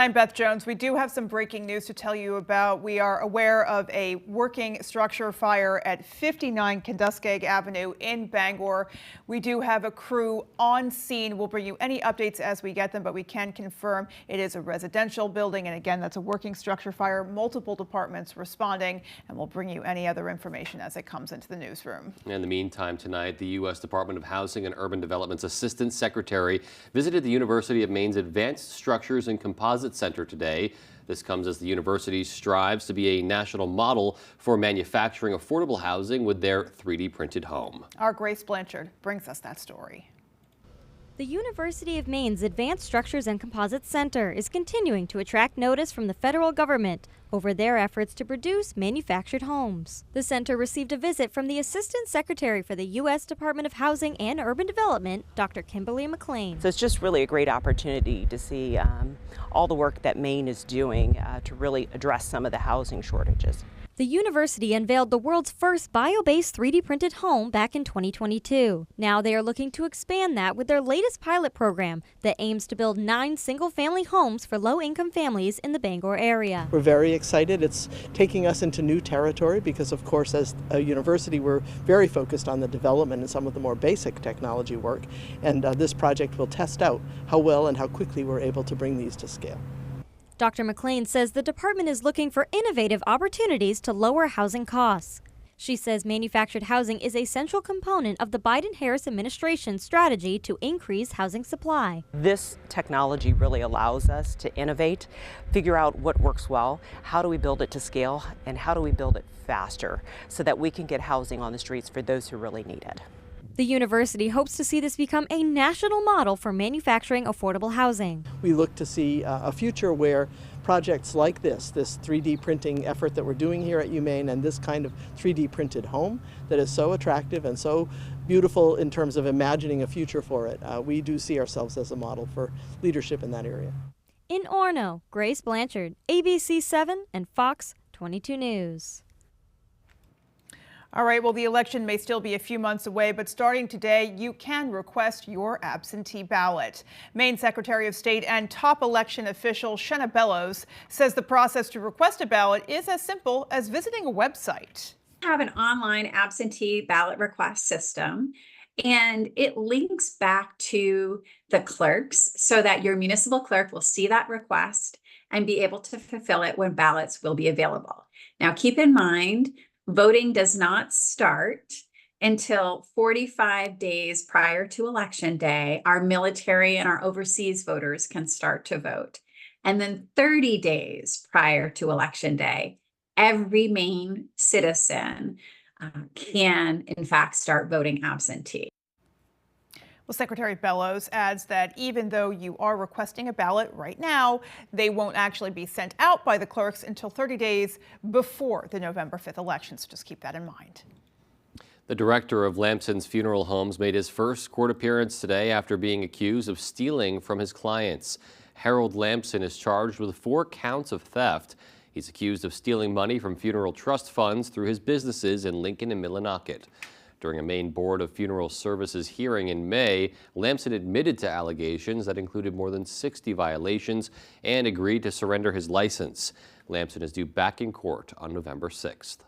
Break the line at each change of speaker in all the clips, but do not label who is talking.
I'm Beth Jones. We do have some breaking news to tell you about. We are aware of a working structure fire at 59 Kenduskeg Avenue in Bangor. We do have a crew on scene. We'll bring you any updates as we get them, but we can confirm it is a residential building. And again, that's a working structure fire, multiple departments responding, and we'll bring you any other information as it comes into the newsroom.
In the meantime, tonight, the U.S. Department of Housing and Urban Development's Assistant Secretary visited the University of Maine's Advanced Structures and Composites Center today. This comes as the university strives to be a national model for manufacturing affordable housing with their 3D printed home.
Our Grace Blanchard brings us that story.
The University of Maine's Advanced Structures and Composites Center is continuing to attract notice from the federal government over their efforts to produce manufactured homes. The center received a visit from the Assistant Secretary for the U.S. Department of Housing and Urban Development, Dr. Kimberly McLean.
So it's just really a great opportunity to see all the work that Maine is doing to really address some of the housing shortages.
The university unveiled the world's first bio-based 3D printed home back in 2022. Now they are looking to expand that with their latest pilot program that aims to build 9 single-family homes for low-income families in the Bangor area.
We're very excited. It's taking us into new territory because, of course, as a university, we're very focused on the development and some of the more basic technology work. And this project will test out how well and how quickly we're able to bring these to scale.
Dr. McLean says the department is looking for innovative opportunities to lower housing costs. She says manufactured housing is a central component of the Biden-Harris administration's strategy to increase housing supply.
This technology really allows us to innovate, figure out what works well, how do we build it to scale, and how do we build it faster so that we can get housing on the streets for those who really need it.
The university hopes to see this become a national model for manufacturing affordable housing.
We look to see a future where projects like this 3D printing effort that we're doing here at UMaine and this kind of 3D printed home that is so attractive and so beautiful in terms of imagining a future for it, we do see ourselves as a model for leadership in that area.
In Orono, Grace Blanchard, ABC 7 and Fox 22 News.
All right, well, the election may still be a few months away, but starting today, you can request your absentee ballot. Maine Secretary of State and top election official Shenna Bellows says the process to request a ballot is as simple as visiting a website.
We have an online absentee ballot request system, and it links back to the clerks so that your municipal clerk will see that request and be able to fulfill it when ballots will be available. Now, keep in mind, voting does not start until 45 days prior to Election Day. Our military and our overseas voters can start to vote. And then 30 days prior to Election Day, every Maine citizen can, in fact, start voting absentee.
Well, Secretary Bellows adds that even though you are requesting a ballot right now, they won't actually be sent out by the clerks until 30 days before the November 5th election, so just keep that in mind.
The director of Lamson's Funeral Homes made his first court appearance today after being accused of stealing from his clients. Harold Lamson is charged with 4 counts of theft. He's accused of stealing money from funeral trust funds through his businesses in Lincoln and Millinocket. During a Maine Board of Funeral Services hearing in May, Lamson admitted to allegations that included more than 60 violations and agreed to surrender his license. Lamson is due back in court on November 6th.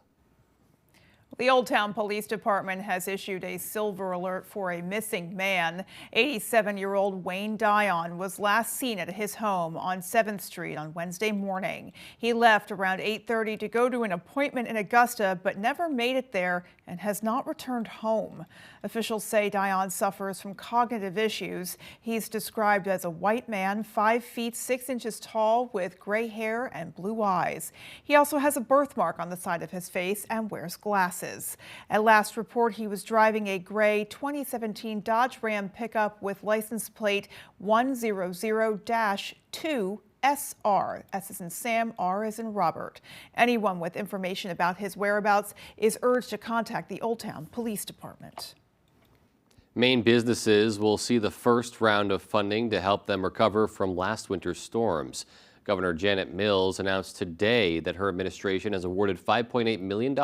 The Old Town Police Department has issued a silver alert for a missing man. 87-year-old Wayne Dion was last seen at his home on 7th Street on Wednesday morning. He left around 8:30 to go to an appointment in Augusta, but never made it there and has not returned home. Officials say Dion suffers from cognitive issues. He's described as a white man, 5 feet 6 inches tall, with gray hair and blue eyes. He also has a birthmark on the side of his face and wears glasses. At last report, he was driving a gray 2017 Dodge Ram pickup with license plate 100-2 SR. S as in Sam, R as in Robert. Anyone with information about his whereabouts is urged to contact the Old Town Police Department.
Maine businesses will see the first round of funding to help them recover from last winter's storms. Governor Janet Mills announced today that her administration has awarded $5.8 million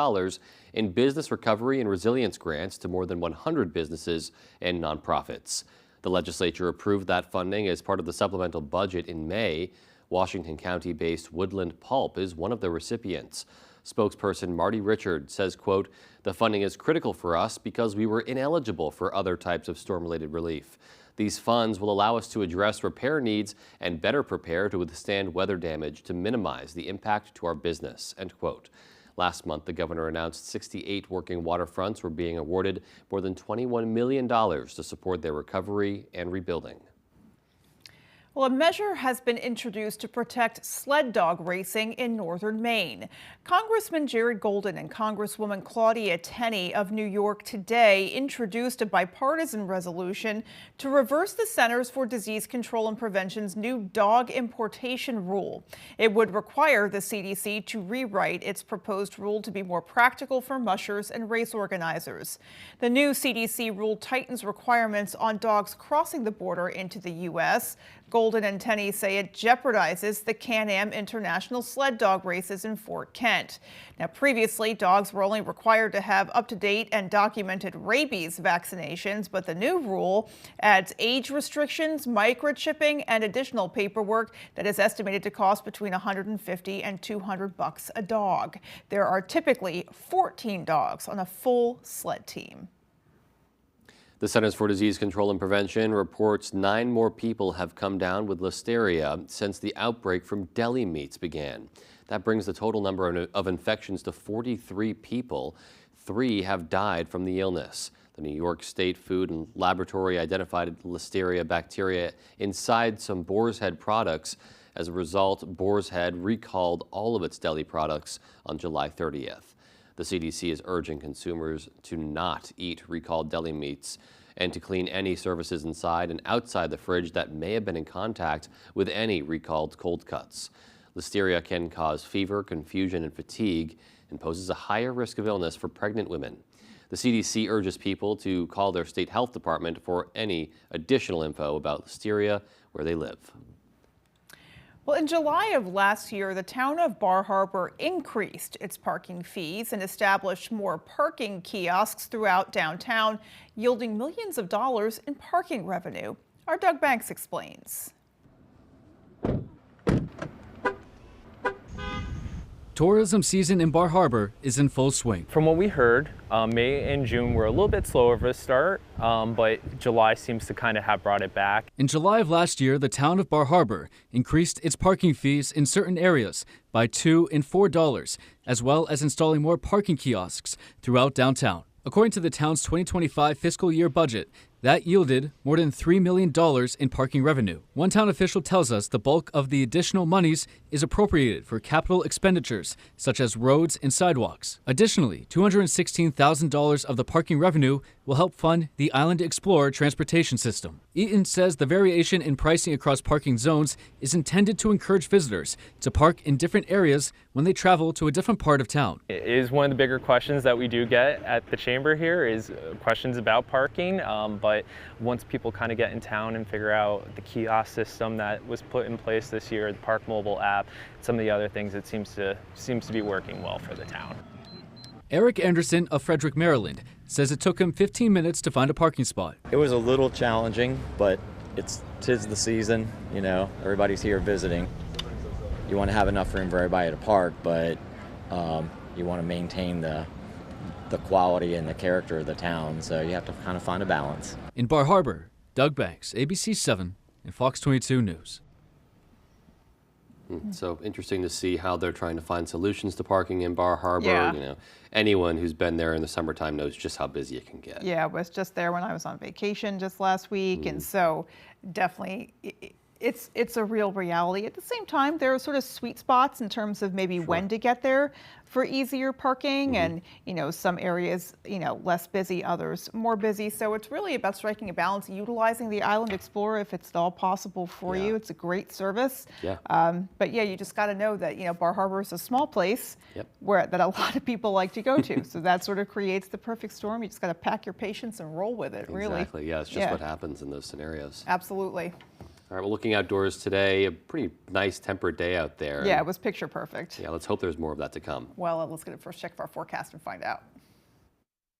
in business recovery and resilience grants to more than 100 businesses and nonprofits. The legislature approved that funding as part of the supplemental budget in May. Washington County-based Woodland Pulp is one of the recipients. Spokesperson Marty Richard says, quote, "The funding is critical for us because we were ineligible for other types of storm-related relief. These funds will allow us to address repair needs and better prepare to withstand weather damage to minimize the impact to our business," end quote. Last month, the governor announced 68 working waterfronts were being awarded more than $21 million to support their recovery and rebuilding.
Well, a measure has been introduced to protect sled dog racing in northern Maine. Congressman Jared Golden and Congresswoman Claudia Tenney of New York today introduced a bipartisan resolution to reverse the Centers for Disease Control and Prevention's new dog importation rule. It would require the CDC to rewrite its proposed rule to be more practical for mushers and race organizers. The new CDC rule tightens requirements on dogs crossing the border into the U.S. Golden and Tenney say it jeopardizes the Can-Am International sled dog races in Fort Kent. Now, previously, dogs were only required to have up-to-date and documented rabies vaccinations, but the new rule adds age restrictions, microchipping, and additional paperwork that is estimated to cost between $150 and $200 a dog. There are typically 14 dogs on a full sled team.
The Centers for Disease Control and Prevention reports 9 more people have come down with listeria since the outbreak from deli meats began. That brings the total number of infections to 43 people. 3 have died from the illness. The New York State Food and Laboratory identified listeria bacteria inside some Boar's Head products. As a result, Boar's Head recalled all of its deli products on July 30th. The CDC is urging consumers to not eat recalled deli meats and to clean any surfaces inside and outside the fridge that may have been in contact with any recalled cold cuts. Listeria can cause fever, confusion, and fatigue and poses a higher risk of illness for pregnant women. The CDC urges people to call their state health department for any additional info about listeria where they live.
Well, in July of last year, the town of Bar Harbor increased its parking fees and established more parking kiosks throughout downtown, yielding millions of dollars in parking revenue. Our Doug Banks explains.
Tourism season in Bar Harbor is in full swing.
From what we heard, May and June were a little bit slower of a start, but July seems to kind of have brought it back.
In July of last year, the town of Bar Harbor increased its parking fees in certain areas by $2 and $4, as well as installing more parking kiosks throughout downtown. According to the town's 2025 fiscal year budget, that yielded more than $3 million in parking revenue. One town official tells us the bulk of the additional monies is appropriated for capital expenditures, such as roads and sidewalks. Additionally, $216,000 of the parking revenue will help fund the Island Explorer transportation system. Eaton says the variation in pricing across parking zones is intended to encourage visitors to park in different areas when they travel to a different part of town.
It is one of the bigger questions that we do get at the chamber here is questions about parking, but once people kind of get in town and figure out the kiosk system that was put in place this year, the Park Mobile app, some of the other things, it seems to be working well for the town.
Eric Anderson of Frederick, Maryland, says it took him 15 minutes to find a parking spot.
It was a little challenging, but tis the season, you know, everybody's here visiting. You want to have enough room for everybody to park, but you want to maintain the quality and the character of the town, so you have to kind of find a balance.
In Bar Harbor, Doug Banks, ABC 7 and Fox 22 News.
So interesting to see how they're trying to find solutions to parking in Bar Harbor.
Yeah.
You know, anyone who's been there in the summertime knows just how busy it can get.
Yeah, I was just there when I was on vacation just last week, and so definitely it's a real reality. At the same time, there are sort of sweet spots in terms of maybe when to get there for easier parking, and you know, some areas, you know, less busy, others more busy. So it's really about striking a balance, utilizing the Island Explorer if it's at all possible for you. It's a great service. But yeah, you just got to know that, you know, Bar Harbor is a small place where that a lot of people like to go to. So that sort of creates the perfect storm. You just got to pack your patience and roll with it, really.
Exactly. Yeah, it's just what happens in those scenarios.
Absolutely.
All right, we're looking outdoors today. A pretty nice temperate day out there.
Yeah, it was picture perfect.
Yeah, let's hope there's more of that to come.
Well, let's get a first check of our forecast and find out.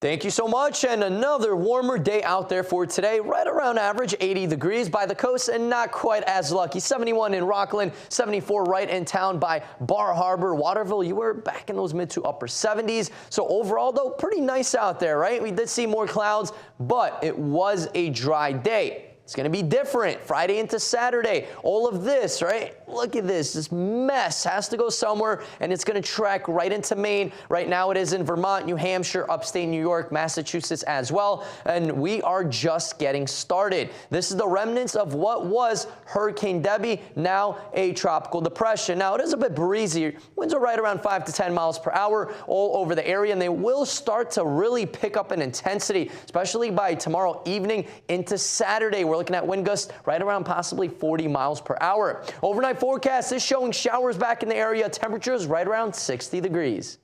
Thank you so much, and another warmer day out there for today, right around average, 80 degrees by the coast and not quite as lucky. 71 in Rockland, 74 right in town by Bar Harbor. Waterville, you were back in those mid to upper 70s. So overall, though, pretty nice out there, right? We did see more clouds, but it was a dry day. It's going to be different Friday into Saturday. All of this, right? Look at this. This mess has to go somewhere, and it's going to trek right into Maine. Right now it is in Vermont, New Hampshire, upstate New York, Massachusetts as well. And we are just getting started. This is the remnants of what was Hurricane Debbie, now a tropical depression. Now it is a bit breezy. Winds are right around 5 to 10 miles per hour all over the area, and they will start to really pick up in intensity, especially by tomorrow evening into Saturday. We're looking at wind gusts right around possibly 40 miles per hour. Overnight forecast is showing showers back in the area. Temperatures right around 60 degrees.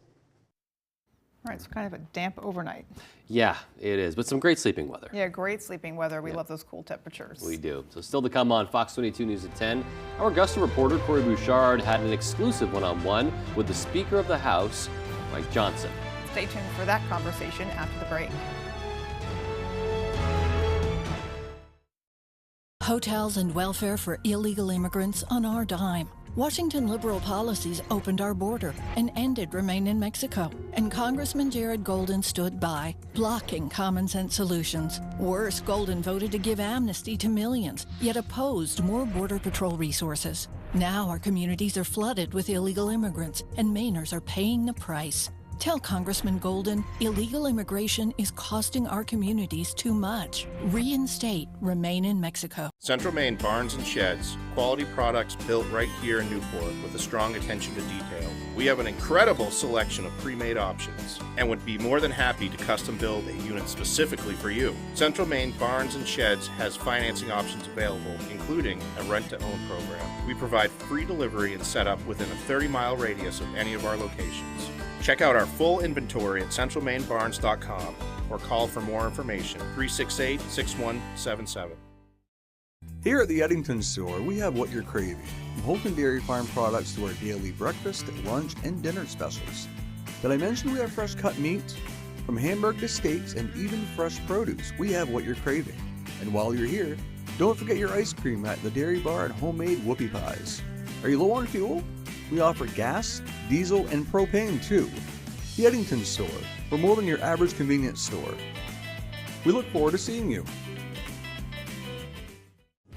All right, so kind of a damp overnight.
Yeah, it is, but some great sleeping weather.
Yeah, great sleeping weather. We love those cool temperatures.
We do. So still to come on Fox 22 News at 10, our Augusta reporter Corey Bouchard had an exclusive one-on-one with the Speaker of the House, Mike Johnson.
Stay tuned for that conversation after the break.
Hotels and welfare for illegal immigrants on our dime. Washington liberal policies opened our border and ended Remain in Mexico. And Congressman Jared Golden stood by, blocking common sense solutions. Worse, Golden voted to give amnesty to millions, yet opposed more Border Patrol resources. Now our communities are flooded with illegal immigrants, and Mainers are paying the price. Tell Congressman Golden illegal immigration is costing our communities too much. Reinstate Remain in Mexico.
Central Maine Barns and Sheds, quality products built right here in Newport with a strong attention to detail. We have an incredible selection of pre-made options and would be more than happy to custom build a unit specifically for you. Central Maine Barns and Sheds has financing options available, including a rent-to-own program. We provide free delivery and setup within a 30-mile radius of any of our locations. Check out our full inventory at centralmainbarns.com or call for more information, 368-6177.
Here at the Eddington store, we have what you're craving. From Holton Dairy Farm products to our daily breakfast, lunch, and dinner specials. Did I mention we have fresh cut meat? From hamburg to steaks and even fresh produce, we have what you're craving. And while you're here, don't forget your ice cream at the Dairy Bar and homemade whoopie pies. Are you low on fuel? We offer gas, diesel, and propane too. The Eddington store, for more than your average convenience store. We look forward to seeing you.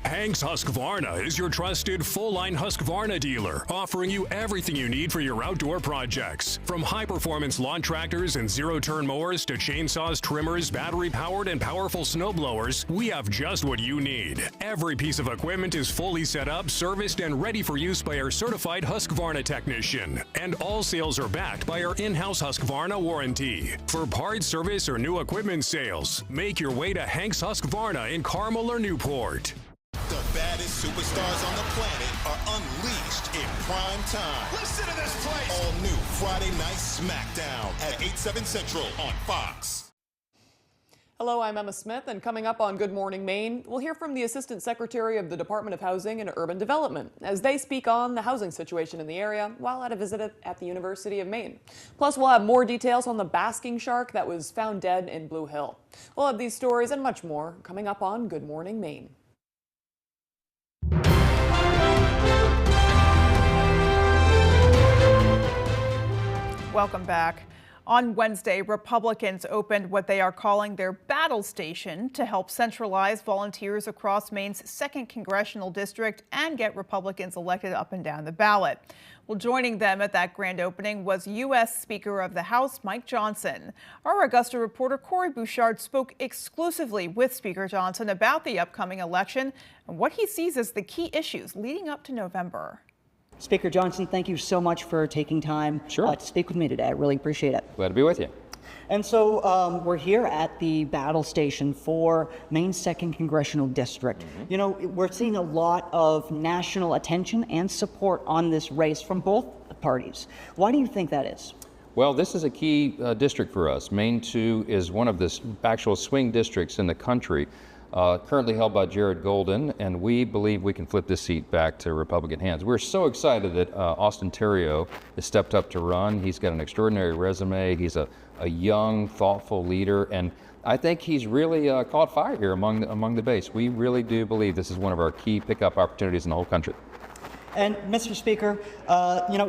Hank's Husqvarna is your trusted full-line Husqvarna dealer, offering you everything you need for your outdoor projects. From high-performance lawn tractors and zero-turn mowers to chainsaws, trimmers, battery-powered and powerful snowblowers, we have just what you need. Every piece of equipment is fully set up, serviced, and ready for use by our certified Husqvarna technician. And all sales are backed by our in-house Husqvarna warranty. For parts, service, or new equipment sales, make your way to Hank's Husqvarna in Carmel or Newport.
The baddest superstars on the planet are unleashed in prime time. Listen to this place. All new Friday Night SmackDown at 8/7 Central on Fox.
Hello, I'm Emma Smith, and coming up on Good Morning Maine, we'll hear from the Assistant Secretary of the Department of Housing and Urban Development as they speak on the housing situation in the area while at a visit at the University of Maine. Plus, we'll have more details on the basking shark that was found dead in Blue Hill. We'll have these stories and much more coming up on Good Morning Maine.
Welcome back. On Wednesday, Republicans opened what they are calling their battle station to help centralize volunteers across Maine's 2nd Congressional District and get Republicans elected up and down the ballot. Well, joining them at that grand opening was U.S. Speaker of the House Mike Johnson. Our Augusta reporter Corey Bouchard spoke exclusively with Speaker Johnson about the upcoming election and what he sees as the key issues leading up to November.
Speaker Johnson, thank you so much for taking time to speak with me today. I really appreciate it.
Glad to be with you.
And so we're here at the battle station for Maine's 2nd Congressional District. You know, we're seeing a lot of national attention and support on this race from both parties. Why do you think that is?
Well, this is a key district for us. Maine 2 is one of the actual swing districts in the country. currently held by Jared Golden, and we believe we can flip this seat back to Republican hands. We're so excited that Austin Terrio has stepped up to run. He's got an extraordinary resume. He's a young, thoughtful leader, and I think he's really caught fire here among the base. We really do believe this is one of our key pickup opportunities in the whole country.
And Mr. Speaker,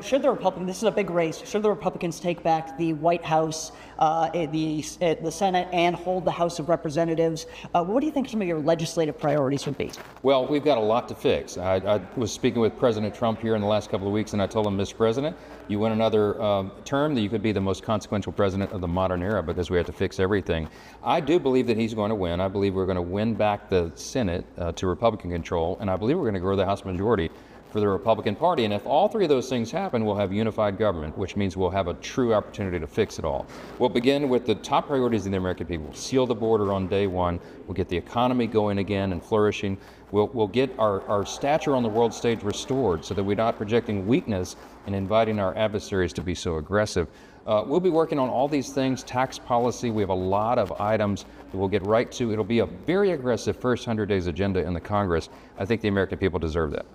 should the Republicans, this is a big race, should the Republicans take back the White House, the Senate, and hold the House of Representatives, what do you think some of your legislative priorities would be?
Well, we've got a lot to fix. I was speaking with President Trump here in the last couple of weeks, and I told him, Mr. President, you win another term, that you could be the most consequential president of the modern era, because we have to fix everything. I do believe that he's going to win. I believe we're going to win back the Senate to Republican control, and I believe we're going to grow the House majority for the Republican Party. And if all three of those things happen, we'll have unified government, which means we'll have a true opportunity to fix it all. We'll begin with the top priorities of the American people. Seal the border on day one. We'll get the economy going again and flourishing. We'll get our stature on the world stage restored so that we're not projecting weakness and inviting our adversaries to be so aggressive. We'll be working on all these things, tax policy. We have a lot of items that we'll get right to. It'll be a very aggressive first 100 days agenda in the Congress. I think the American people deserve that.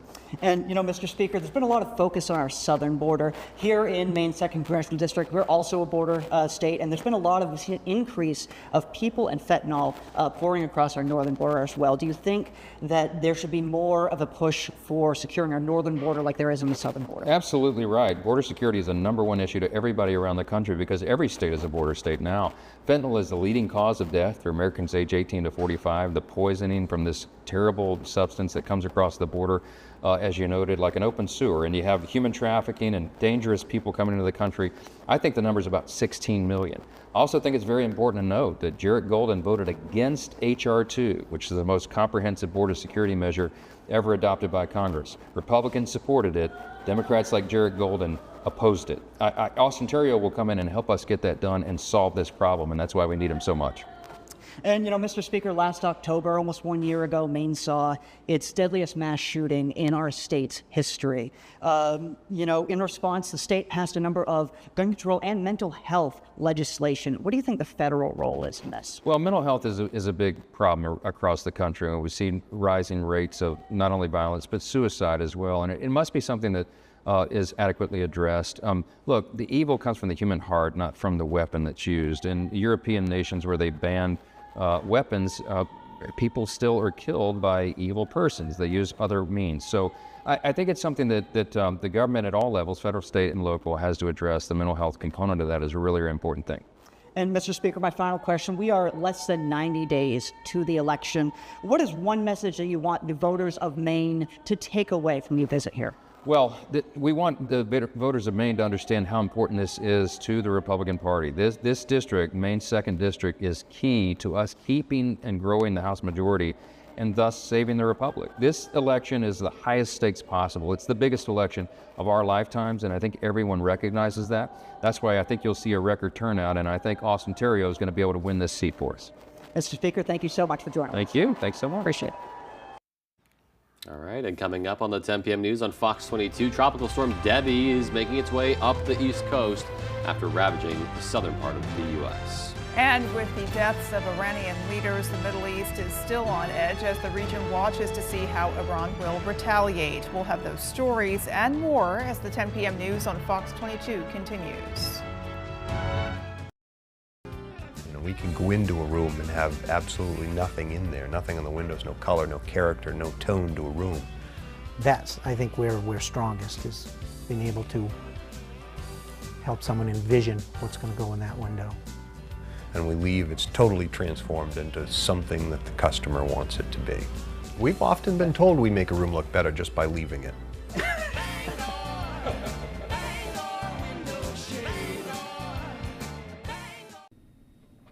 And, Mr. Speaker, there's been a lot of focus on our southern border. Here in Maine's 2nd Congressional District, we're also a border state, and there's been a lot of increase of people and fentanyl pouring across our northern border as well. Do you think that there should be more of a push for securing our northern border like there is in the southern border?
Absolutely right. Border security is the #1 issue to everybody around the country because every state is a border state now. Fentanyl is the leading cause of death for Americans age 18 to 45. The poisoning from this terrible substance that comes across the border, as you noted, like an open sewer, and you have human trafficking and dangerous people coming into the country. I think the number is about 16 million. I also think it's very important to note that Jared Golden voted against H.R. 2, which is the most comprehensive border security measure ever adopted by Congress. Republicans supported it. Democrats like Jared Golden opposed it. Austin Terrio will come in and help us get that done and solve this problem, and that's why we need him so much.
And, Mr. Speaker, last October, almost 1 year ago, Maine saw its deadliest mass shooting in our state's history. In response, the state passed a number of gun control and mental health legislation. What do you think the federal role is in this?
Well, mental health is a big problem across the country, and we've seen rising rates of not only violence, but suicide as well. And it must be something that is adequately addressed. Look, the evil comes from the human heart, not from the weapon that's used. In European nations where they banned weapons, people still are killed by evil persons. They use other means. So I think it's something that the government at all levels, federal, state, and local, has to address. The mental health component of that is a really important thing.
And Mr. Speaker, my final question, we are less than 90 days to the election. What is one message that you want the voters of Maine to take away from your visit here?
Well, we want the voters of Maine to understand how important this is to the Republican Party. This district, Maine's 2nd District, is key to us keeping and growing the House majority and thus saving the Republic. This election is the highest stakes possible. It's the biggest election of our lifetimes, and I think everyone recognizes that. That's why I think you'll see a record turnout, and I think Austin Terrio is going to be able to win this seat for us.
Mr. Speaker, thank you so much for joining us.
Thank you. Thanks so much.
Appreciate it.
All right, and coming up on the 10 p.m. news on Fox 22, Tropical Storm Debbie is making its way up the East Coast after ravaging the southern part of the U.S.
And with the deaths of Iranian leaders, the Middle East is still on edge as the region watches to see how Iran will retaliate. We'll have those stories and more as the 10 p.m. news on Fox 22 continues.
We can go into a room and have absolutely nothing in there, nothing on the windows, no color, no character, no tone to a room.
That's, I think, where we're strongest, is being able to help someone envision what's going to go in that window.
And we leave, it's totally transformed into something that the customer wants it to be. We've often been told we make a room look better just by leaving it.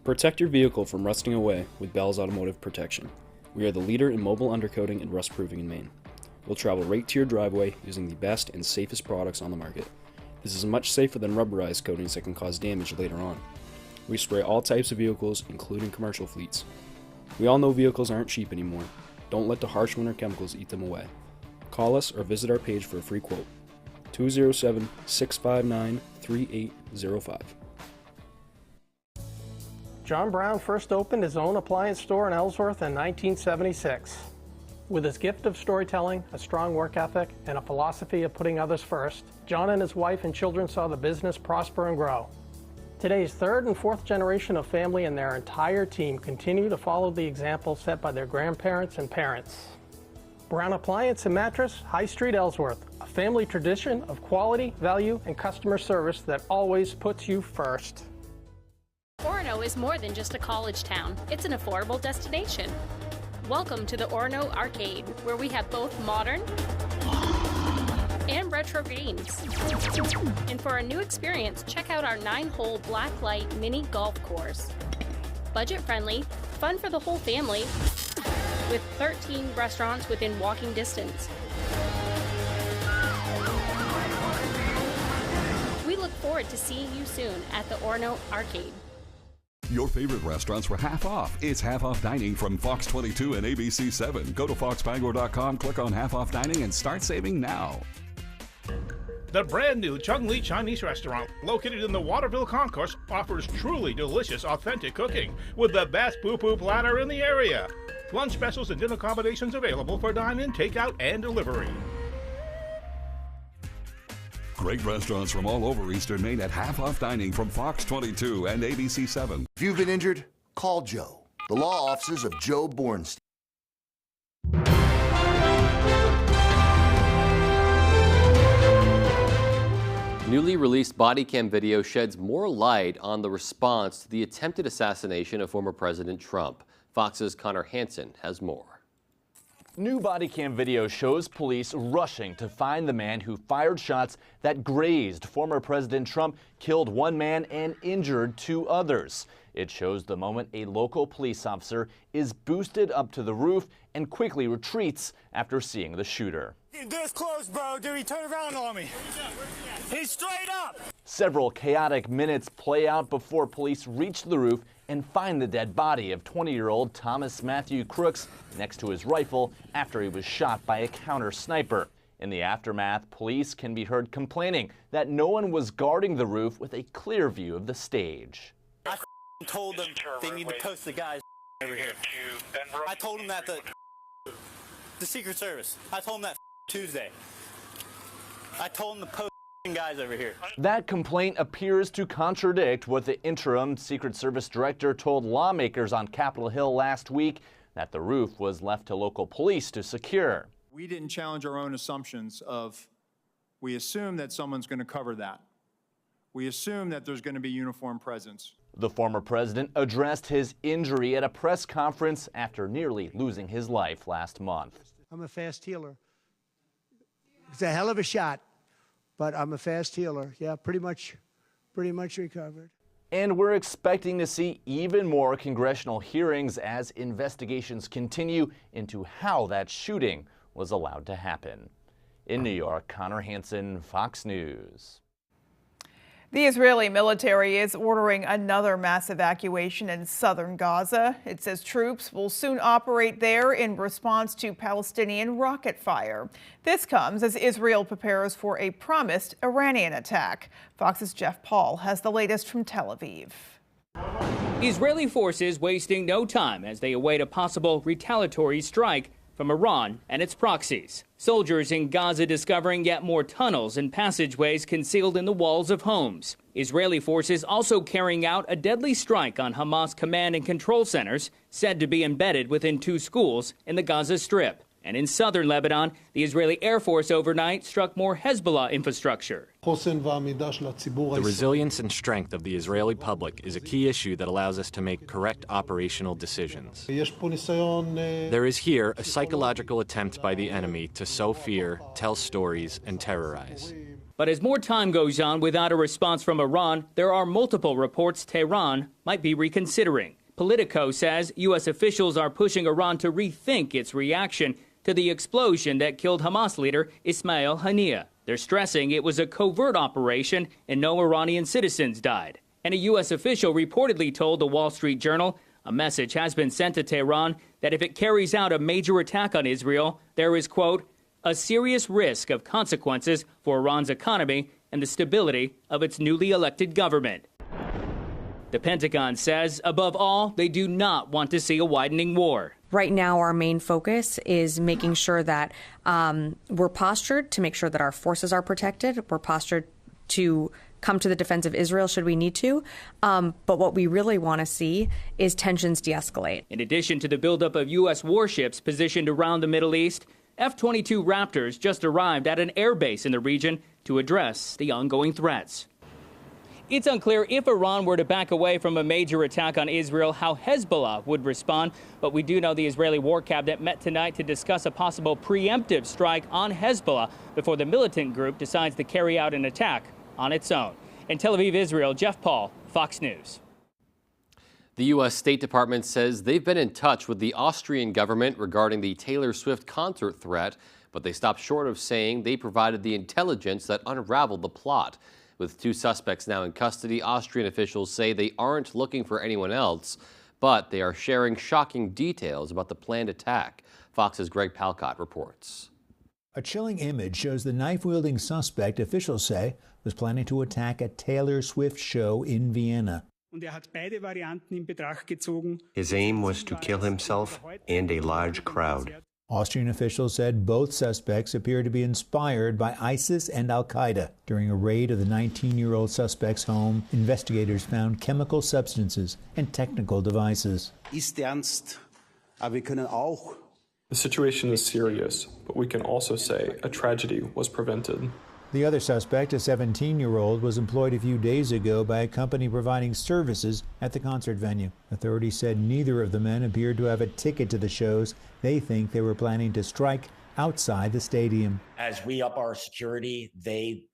Protect your vehicle from rusting away with Bell's Automotive Protection. We are the leader in mobile undercoating and rust proofing in Maine. We'll travel right to your driveway using the best and safest products on the market. This is much safer than rubberized coatings that can cause damage later on. We spray all types of vehicles, including commercial fleets. We all know vehicles aren't cheap anymore. Don't let the harsh winter chemicals eat them away. Call us or visit our page for a free quote. 207-659-3805.
John Brown first opened his own appliance store in Ellsworth in 1976. With his gift of storytelling, a strong work ethic, and a philosophy of putting others first, John and his wife and children saw the business prosper and grow. Today's third and fourth generation of family and their entire team continue to follow the example set by their grandparents and parents. Brown Appliance and Mattress, High Street, Ellsworth, a family tradition of quality, value, and customer service that always puts you first.
Orono is more than just a college town. It's an affordable destination. Welcome to the Orono Arcade, where we have both modern and retro games. And for a new experience, check out our 9-hole blacklight mini golf course. Budget-friendly, fun for the whole family, with 13 restaurants within walking distance. We look forward to seeing you soon at the Orono Arcade.
Your favorite restaurants were half off. It's half off dining from Fox 22 and ABC 7. Go to foxbangor.com, click on half off dining, and start saving now.
The brand new Chung Li Chinese restaurant, located in the Waterville Concourse, offers truly delicious, authentic cooking with the best poo-poo platter in the area. Lunch specials and dinner accommodations available for dine-in, takeout, and delivery.
Great restaurants from all over Eastern Maine at half off dining from Fox 22 and ABC 7.
If you've been injured, call Joe. The law offices of Joe Bornstein.
Newly released body cam video sheds more light on the response to the attempted assassination of former President Trump. Fox's Connor Hansen has more.
New body cam video shows police rushing to find the man who fired shots that grazed former President Trump, killed one man and injured two others. It shows the moment a local police officer is boosted up to the roof and quickly retreats after seeing the shooter.
This close, bro. Dude, he turned around on me. He's straight up.
Several chaotic minutes play out before police reach the roof and find the dead body of 20-year-old Thomas Matthew Crooks next to his rifle after he was shot by a counter sniper. In the aftermath, police can be heard complaining that no one was guarding the roof with a clear view of the stage.
I told them they need to post the guys over here. I told them that the Secret Service. I told them that Tuesday. I told them to post guys over here.
That complaint appears to contradict what the interim Secret Service director told lawmakers on Capitol Hill last week, that the roof was left to local police to secure.
We didn't challenge our own assumptions of, we assume that someone's going to cover that. We assume that there's going to be uniformed presence.
The former president addressed his injury at a press conference after nearly losing his life last month.
I'm a fast healer. It's a hell of a shot, but I'm a fast healer. Yeah, pretty much recovered.
And we're expecting to see even more congressional hearings as investigations continue into how that shooting was allowed to happen. In New York, Connor Hansen, Fox News.
The Israeli military is ordering another mass evacuation in southern Gaza. It says troops will soon operate there in response to Palestinian rocket fire. This comes as Israel prepares for a promised Iranian attack. Fox's Jeff Paul has the latest from Tel Aviv.
Israeli forces wasting no time as they await a possible retaliatory strike from Iran and its proxies. Soldiers in Gaza discovering yet more tunnels and passageways concealed in the walls of homes. Israeli forces also carrying out a deadly strike on Hamas command and control centers said to be embedded within 2 schools in the Gaza Strip. And in southern Lebanon, the Israeli Air Force overnight struck more Hezbollah infrastructure.
The resilience and strength of the Israeli public is a key issue that allows us to make correct operational decisions. There is here a psychological attempt by the enemy to sow fear, tell stories, and terrorize.
But as more time goes on without a response from Iran, there are multiple reports Tehran might be reconsidering. Politico says U.S. officials are pushing Iran to rethink its reaction to the explosion that killed Hamas leader Ismail Haniyeh. They're stressing it was a covert operation and no Iranian citizens died. And a U.S. official reportedly told the Wall Street Journal a message has been sent to Tehran that if it carries out a major attack on Israel, there is, quote, a serious risk of consequences for Iran's economy and the stability of its newly elected government. The Pentagon says, above all, they do not want to see a widening war.
Right now, our main focus is making sure that we're postured to make sure that our forces are protected. We're postured to come to the defense of Israel should we need to. But what we really want to see is tensions de-escalate.
In addition to the buildup of U.S. warships positioned around the Middle East, F-22 Raptors just arrived at an air base in the region to address the ongoing threats. It's unclear if Iran were to back away from a major attack on Israel, how Hezbollah would respond. But we do know the Israeli War Cabinet met tonight to discuss a possible preemptive strike on Hezbollah before the militant group decides to carry out an attack on its own. In Tel Aviv, Israel, Jeff Paul, Fox News.
The U.S. State Department says they've been in touch with the Austrian government regarding the Taylor Swift concert threat, but they stopped short of saying they provided the intelligence that unraveled the plot. With 2 suspects now in custody, Austrian officials say they aren't looking for anyone else, but they are sharing shocking details about the planned attack. Fox's Greg Palcott reports.
A chilling image shows the knife-wielding suspect, officials say, was planning to attack a Taylor Swift show in Vienna.
His aim was to kill himself and a large crowd.
Austrian officials said both suspects appear to be inspired by ISIS and Al-Qaeda. During a raid of the 19-year-old suspect's home, investigators found chemical substances and technical devices.
The situation is serious, but we can also say a tragedy was prevented.
The other suspect, a 17-year-old, was employed a few days ago by a company providing services at the concert venue. Authorities said neither of the men appeared to have a ticket to the shows. They think they were planning to strike outside the stadium.
As we up our security, they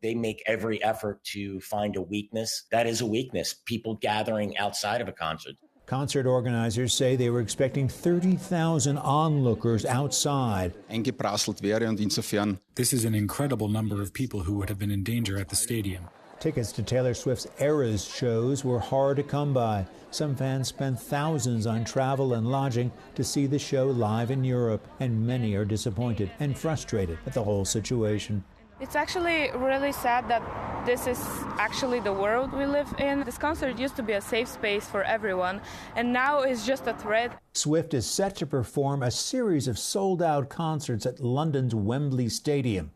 make every effort to find a weakness. That is a weakness, people gathering outside of a concert.
Concert organizers say they were expecting 30,000 onlookers outside.
This is an incredible number of people who would have been in danger at the stadium.
Tickets to Taylor Swift's Eras shows were hard to come by. Some fans spent thousands on travel and lodging to see the show live in Europe, and many are disappointed and frustrated at the whole situation.
It's actually really sad that this is actually the world we live in. This concert used to be a safe space for everyone, and now it's just a threat.
Swift is set to perform a series of sold-out concerts at London's Wembley Stadium.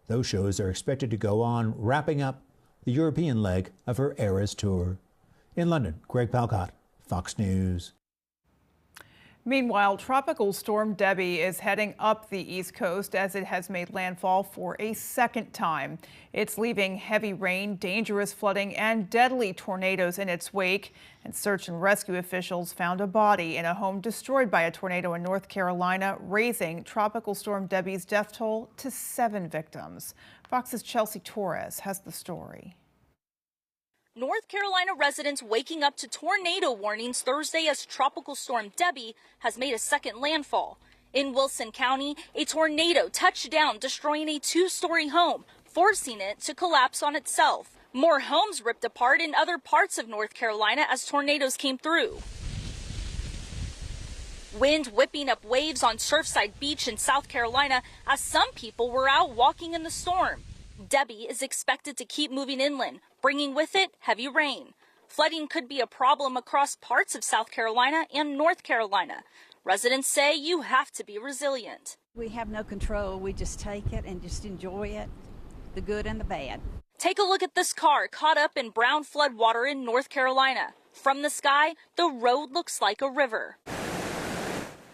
Those shows are expected to go on, wrapping up the European leg of her Eras tour. In London, Greg Palcott, Fox News.
Meanwhile, Tropical Storm Debbie is heading up the East Coast as it has made landfall for a second time. It's leaving heavy rain, dangerous flooding, and deadly tornadoes in its wake. And search and rescue officials found a body in a home destroyed by a tornado in North Carolina, raising Tropical Storm Debbie's death toll to 7 victims. Fox's Chelsea Torres has the story.
North Carolina residents waking up to tornado warnings Thursday as Tropical Storm Debbie has made a second landfall. In Wilson County, a tornado touched down, destroying a 2-story home, forcing it to collapse on itself. More homes ripped apart in other parts of North Carolina as tornadoes came through. Wind whipping up waves on Surfside Beach in South Carolina as some people were out walking in the storm. Debbie is expected to keep moving inland, bringing with it heavy rain. Flooding could be a problem across parts of South Carolina and North Carolina. Residents say you have to be resilient.
We have no control. We just take it and just enjoy it, the good and the bad.
Take a look at this car caught up in brown floodwater in North Carolina. From the sky, the road looks like a river.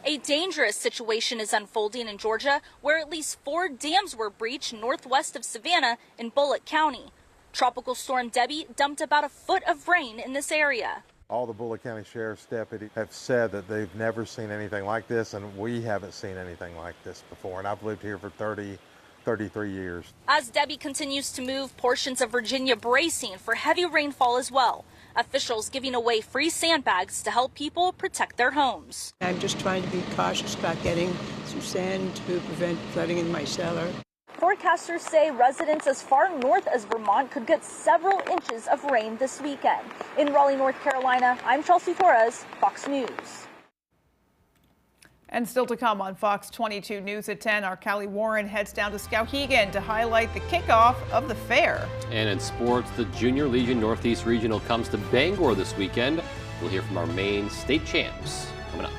A dangerous situation is unfolding in Georgia, where at least 4 dams were breached northwest of Savannah in Bullock County. Tropical Storm Debbie dumped about a foot of rain in this area.
All the Bullock County Sheriff's deputies have said that they've never seen anything like this, and we haven't seen anything like this before. And I've lived here for 33 years.
As Debbie continues to move, portions of Virginia bracing for heavy rainfall as well. Officials giving away free sandbags to help people protect their homes.
I'm just trying to be cautious about getting some sand to prevent flooding in my cellar.
Forecasters say residents as far north as Vermont could get several inches of rain this weekend. In Raleigh, North Carolina, I'm Chelsea Torres, Fox News.
And still to come on Fox 22 News at 10, our Callie Warren heads down to Skowhegan to highlight the kickoff of the fair.
And in sports, the Junior Legion Northeast Regional comes to Bangor this weekend. We'll hear from our main state champs coming up.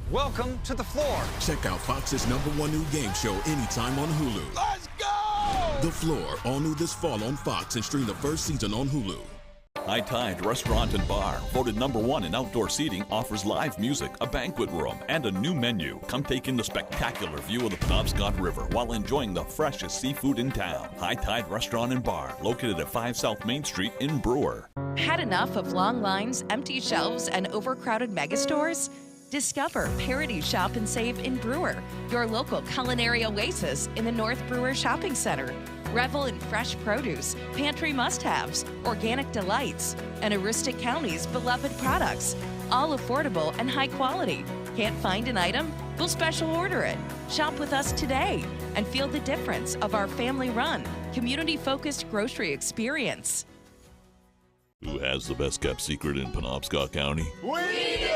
Welcome to the floor.
Check out Fox's #1 new game show anytime on Hulu.
Let's go!
The Floor, all new this fall on Fox, and stream the first season on Hulu.
High Tide Restaurant and Bar, voted #1 in outdoor seating, offers live music, a banquet room, and a new menu. Come take in the spectacular view of the Penobscot River while enjoying the freshest seafood in town. High Tide Restaurant and Bar, located at 5 South Main Street in Brewer.
Had enough of long lines, empty shelves, and overcrowded megastores? Discover Parody Shop and Save in Brewer, your local culinary oasis in the North Brewer Shopping Center. Revel in fresh produce, pantry must-haves, organic delights, and Aroostook County's beloved products, all affordable and high quality. Can't find an item? We'll special order it. Shop with us today and feel the difference of our family-run, community-focused grocery experience.
Who has the best kept secret in Penobscot County?
We do!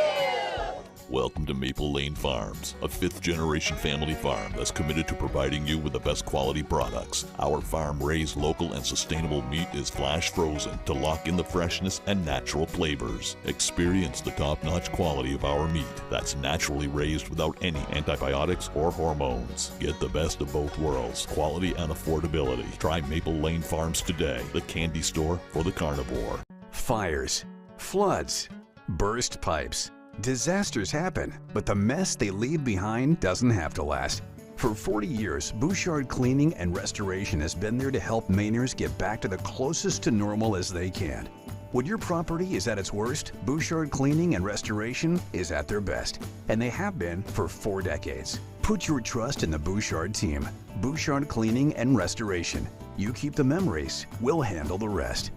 Welcome to Maple Lane Farms, a 5th-generation family farm that's committed to providing you with the best quality products. Our farm-raised local and sustainable meat is flash frozen to lock in the freshness and natural flavors. Experience the top-notch quality of our meat that's naturally raised without any antibiotics or hormones. Get the best of both worlds, quality and affordability. Try Maple Lane Farms today, the candy store for the carnivore.
Fires, floods, burst pipes. Disasters happen, but the mess they leave behind doesn't have to last. For 40 years, Bouchard Cleaning and Restoration has been there to help Mainers get back to the closest to normal as they can. When your property is at its worst, Bouchard Cleaning and Restoration is at their best, and they have been for 4 decades. Put your trust in the Bouchard team. Bouchard Cleaning and Restoration. You keep the memories, we'll handle the rest.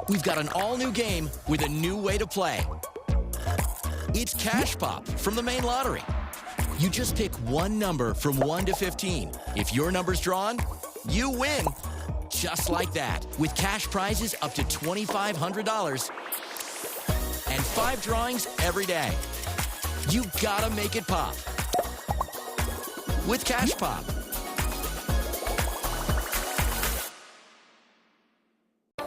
We've got an all-new game with a new way to play. It's Cash Pop from the main lottery. You just pick one number from 1 to 15. If your number's drawn, you win. Just like that, with cash prizes up to $2,500 and 5 drawings every day. You gotta make it pop with Cash Pop.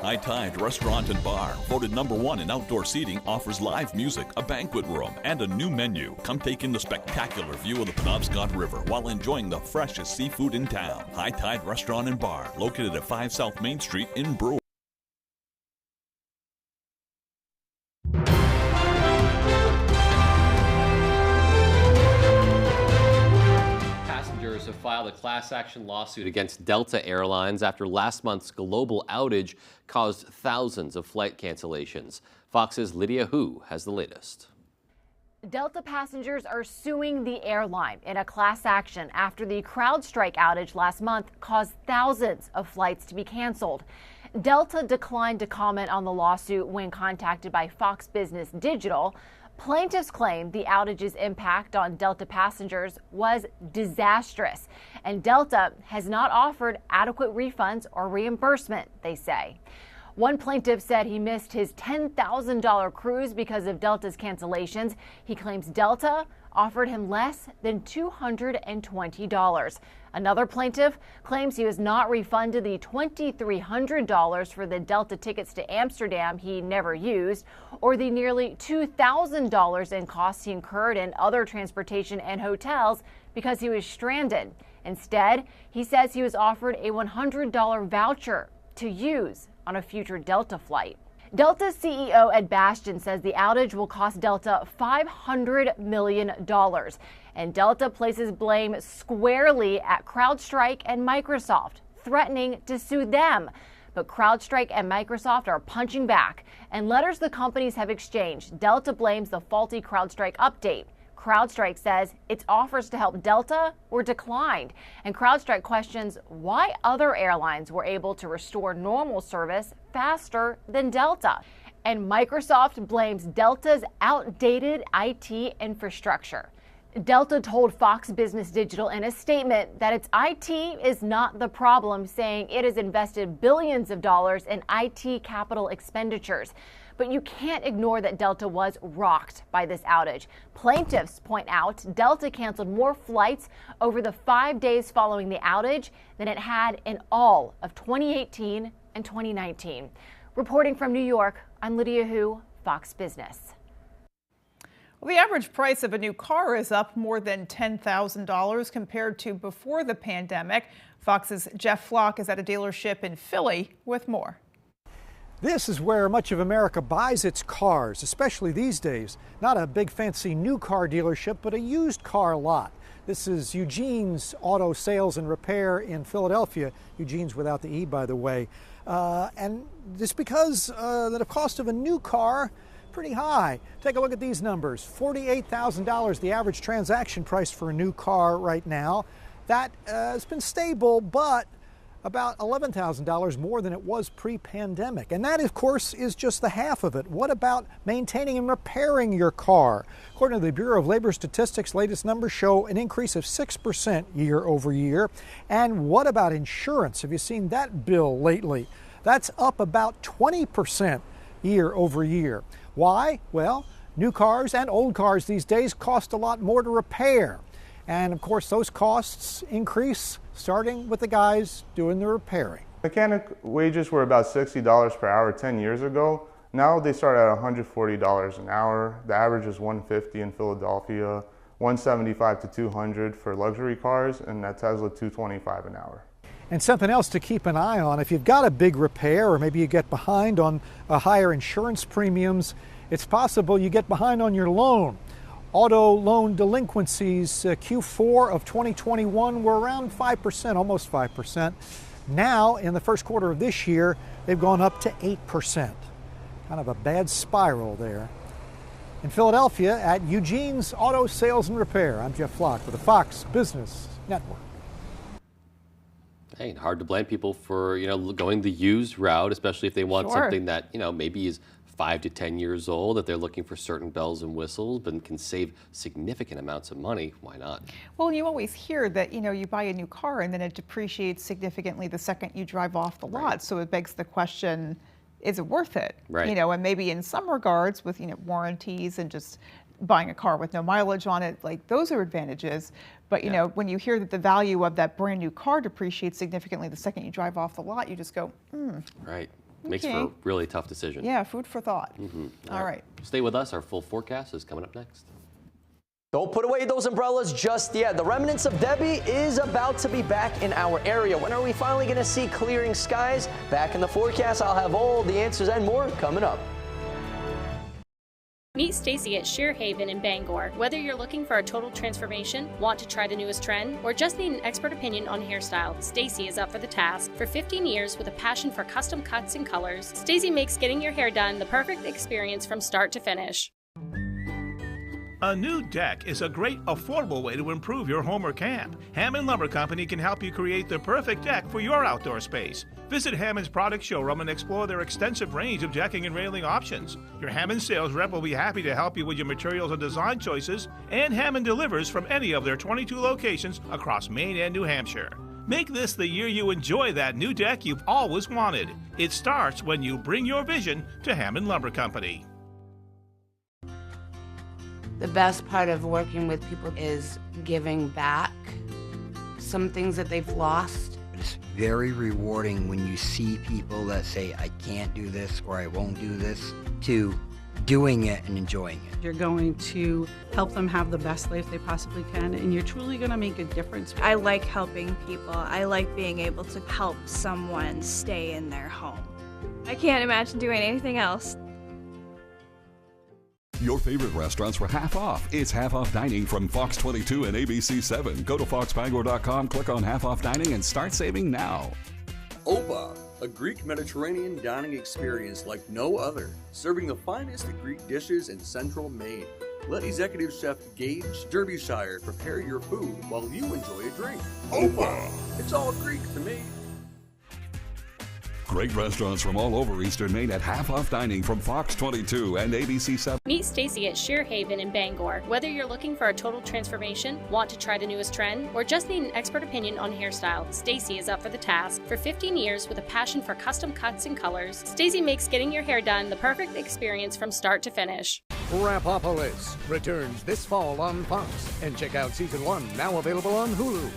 High Tide Restaurant and Bar, voted #1 in outdoor seating, offers live music, a banquet room, and a new menu. Come take in the spectacular view of the Penobscot River while enjoying the freshest seafood in town. High Tide Restaurant and Bar, located at 5 South Main Street in Brewer.
Have filed a class action lawsuit against Delta Airlines after last month's global outage caused thousands of flight cancellations. Fox's Lydia Hu has the latest.
Delta passengers are suing the airline in a class action after the CrowdStrike outage last month caused thousands of flights to be canceled. Delta declined to comment on the lawsuit when contacted by Fox Business Digital. Plaintiffs claim the outage's impact on Delta passengers was disastrous, and Delta has not offered adequate refunds or reimbursement, they say. One plaintiff said he missed his $10,000 cruise because of Delta's cancellations. He claims Delta offered him less than $220. Another plaintiff claims he was not refunded the $2,300 for the Delta tickets to Amsterdam he never used, or the nearly $2,000 in costs he incurred in other transportation and hotels because he was stranded. Instead, he says he was offered a $100 voucher to use on a future Delta flight. Delta's CEO Ed Bastian says the outage will cost Delta $500 million, and Delta places blame squarely at CrowdStrike and Microsoft, threatening to sue them. But CrowdStrike and Microsoft are punching back. In letters the companies have exchanged, Delta blames the faulty CrowdStrike update. CrowdStrike says its offers to help Delta were declined, and CrowdStrike questions why other airlines were able to restore normal service faster than Delta. And Microsoft blames Delta's outdated IT infrastructure. Delta told Fox Business Digital in a statement that its IT is not the problem, saying it has invested billions of dollars in IT capital expenditures. But you can't ignore that Delta was rocked by this outage. Plaintiffs point out Delta canceled more flights over the 5 days following the outage than it had in all of 2018 and 2019. Reporting from New York, I'm Lydia Hu, Fox Business.
Well, the average price of a new car is up more than $10,000 compared to before the pandemic. Fox's Jeff Flock is at a dealership in Philly with more.
This is where much of America buys its cars, especially these days. Not a big fancy new car dealership, but a used car lot. This is Eugene's Auto Sales and Repair in Philadelphia. Eugene's without the E, by the way. And just because the cost of a new car, pretty high. Take a look at these numbers. $48,000, the average transaction price for a new car right now. That has been stable, but about $11,000 more than it was pre-pandemic. And that, of course, is just the half of it. What about maintaining and repairing your car? According to the Bureau of Labor Statistics, latest numbers show an increase of 6% year over year. And what about insurance? Have you seen that bill lately? That's up about 20% year over year. Why? Well, new cars and old cars these days cost a lot more to repair. And of course, those costs increase starting with the guys doing the repairing.
Mechanic wages were about $60 per hour 10 years ago. Now they start at $140 an hour. The average is $150 in Philadelphia, $175 to $200 for luxury cars, and at Tesla, $225 an hour.
And something else to keep an eye on, if you've got a big repair or maybe you get behind on higher insurance premiums, it's possible you get behind on your loan. Auto loan delinquencies Q4 of 2021 were around 5%, almost 5%. Now, in the first quarter of this year, they've gone up to 8%. Kind of a bad spiral there. In Philadelphia, at Eugene's Auto Sales and Repair, I'm Jeff Flock with the Fox Business Network.
Hey, hard to blame people for, going the used route, especially if they want
Sure.
something that, maybe is 5 to 10 years old, that they're looking for certain bells and whistles, but can save significant amounts of money. Why not?
Well, you always hear that, you buy a new car and then it depreciates significantly the second you drive off the lot. So it begs the question, is it worth it?
Right.
And maybe in some regards with, warranties and just buying a car with no mileage on it, like those are advantages. But, when you hear that the value of that brand new car depreciates significantly the second you drive off the lot, you just go,
Right. Makes
Okay.
for a really tough decision.
Yeah, food for thought. All right.
Stay with us. Our full forecast is coming up next.
Don't put away those umbrellas just yet. The remnants of Debbie is about to be back in our area. When are we finally going to see clearing skies? Back in the forecast, I'll have all the answers and more coming up.
Meet Stacy at Sheer Haven in Bangor. Whether you're looking for a total transformation, want to try the newest trend, or just need an expert opinion on hairstyle, Stacy is up for the task. For 15 years with a passion for custom cuts and colors, Stacy makes getting your hair done the perfect experience from start to finish.
A new deck is a great, affordable way to improve your home or camp. Hammond Lumber Company can help you create the perfect deck for your outdoor space. Visit Hammond's product showroom and explore their extensive range of decking and railing options. Your Hammond sales rep will be happy to help you with your materials and design choices, and Hammond delivers from any of their 22 locations across Maine and New Hampshire. Make this the year you enjoy that new deck you've always wanted. It starts when you bring your vision to Hammond Lumber Company.
The best part of working with people is giving back some things that they've lost.
It's very rewarding when you see people that say, I can't do this or I won't do this, to doing it and enjoying it.
You're going to help them have the best life they possibly can, and you're truly going to make a difference.
I like helping people. I like being able to help someone stay in their home. I can't imagine doing anything else.
Your favorite restaurants for half off. It's half off dining from Fox 22 and ABC 7. Go to foxbangor.com, click on half off dining, and start saving now.
Opa, a Greek Mediterranean dining experience like no other, serving the finest Greek dishes in central Maine. Let executive chef Gage Derbyshire prepare your food while you enjoy a drink. Opa! It's all Greek to me.
Great restaurants from all over Eastern Maine at half-off dining from Fox 22 and ABC 7.
Meet Stacy at Sheer Haven in Bangor. Whether you're looking for a total transformation, want to try the newest trend, or just need an expert opinion on hairstyle, Stacy is up for the task. For 15 years with a passion for custom cuts and colors, Stacy makes getting your hair done the perfect experience from start to finish.
Rapopolis returns this fall on Fox, and check out season 1, now available on Hulu.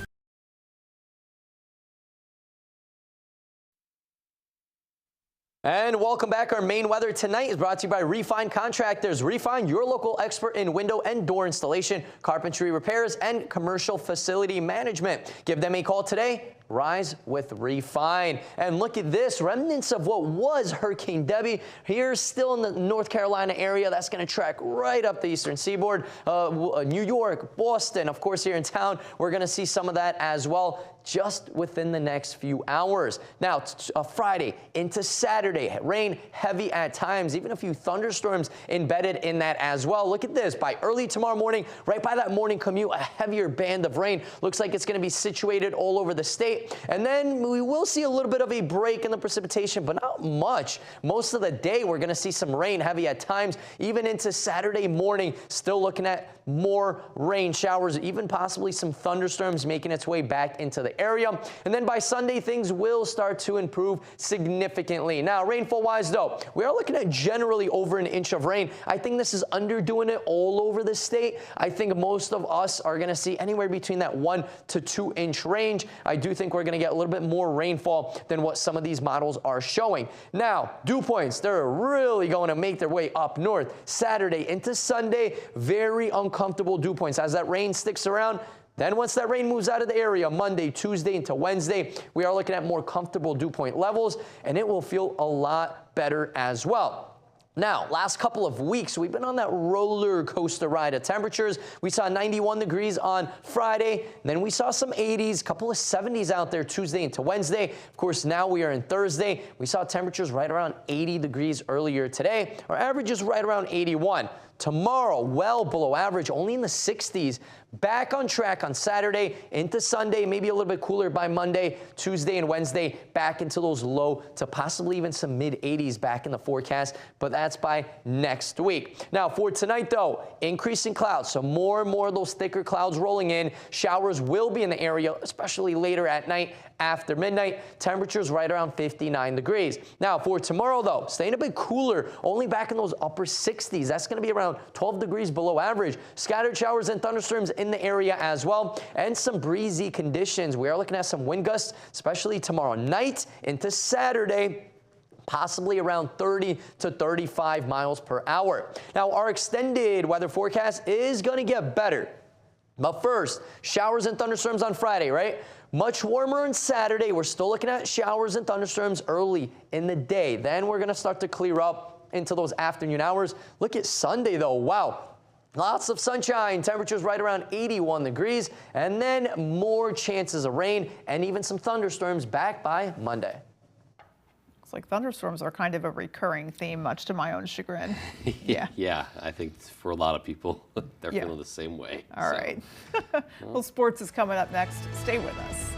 And welcome back. Our main weather tonight is brought to you by Refine Contractors. Refine, your local expert in window and door installation, carpentry repairs, and commercial facility management. Give them a call today. Rise with Refine. And look at this, remnants of what was Hurricane Debbie. Here's still in the North Carolina area. That's going to track right up the eastern seaboard. New York, Boston, of course, here in town. We're going to see some of that as well just within the next few hours. Now, Friday into Saturday, rain heavy at times, even a few thunderstorms embedded in that as well. Look at this. By early tomorrow morning, right by that morning commute, a heavier band of rain. Looks like it's going to be situated all over the state. And then we will see a little bit of a break in the precipitation, but not much. Most of the day, we're going to see some rain heavy at times, even into Saturday morning. Still looking at more rain showers, even possibly some thunderstorms making its way back into the area. And then by Sunday, things will start to improve significantly. Now, rainfall-wise, though, we are looking at generally over an inch of rain. I think this is underdoing it all over the state. I think most of us are going to see anywhere between that 1 to 2 inch range. I do think we're going to get a little bit more rainfall than what some of these models are showing. Now, dew points, they're really going to make their way up north. Saturday into Sunday, very uncomfortable dew points as that rain sticks around. Then once that rain moves out of the area, Monday, Tuesday into Wednesday, we are looking at more comfortable dew point levels, and it will feel a lot better as well. Now, last couple of weeks, we've been on that roller coaster ride of temperatures. We saw 91 degrees on Friday. Then we saw some 80s, couple of 70s out there Tuesday into Wednesday. Of course, now we are in Thursday. We saw temperatures right around 80 degrees earlier today. Our average is right around 81. Tomorrow, well below average, only in the 60s. Back on track on Saturday into Sunday, maybe a little bit cooler by Monday, Tuesday and Wednesday, back into those low to possibly even some mid 80s back in the forecast, but that's by next week. Now for tonight though, increasing clouds, so more and more of those thicker clouds rolling in. Showers will be in the area, especially later at night after midnight. Temperatures right around 59 degrees. Now for tomorrow though, staying a bit cooler, only back in those upper 60s. That's going to be around 12 degrees below average. Scattered showers and thunderstorms in the area as well, and some breezy conditions. We are looking at some wind gusts, especially tomorrow night into Saturday, possibly around 30 to 35 miles per hour. Now, our extended weather forecast is going to get better. But first, showers and thunderstorms on Friday, right? Much warmer on Saturday. We're still looking at showers and thunderstorms early in the day. Then we're going to start to clear up into those afternoon hours. Look at Sunday, though. Wow. Lots of sunshine, temperatures right around 81 degrees, and then more chances of rain and even some thunderstorms back by Monday.
Looks like thunderstorms are kind of a recurring theme, much to my own chagrin.
Yeah, I think for a lot of people, they're feeling the same way.
All right. Well, sports is coming up next. Stay with us.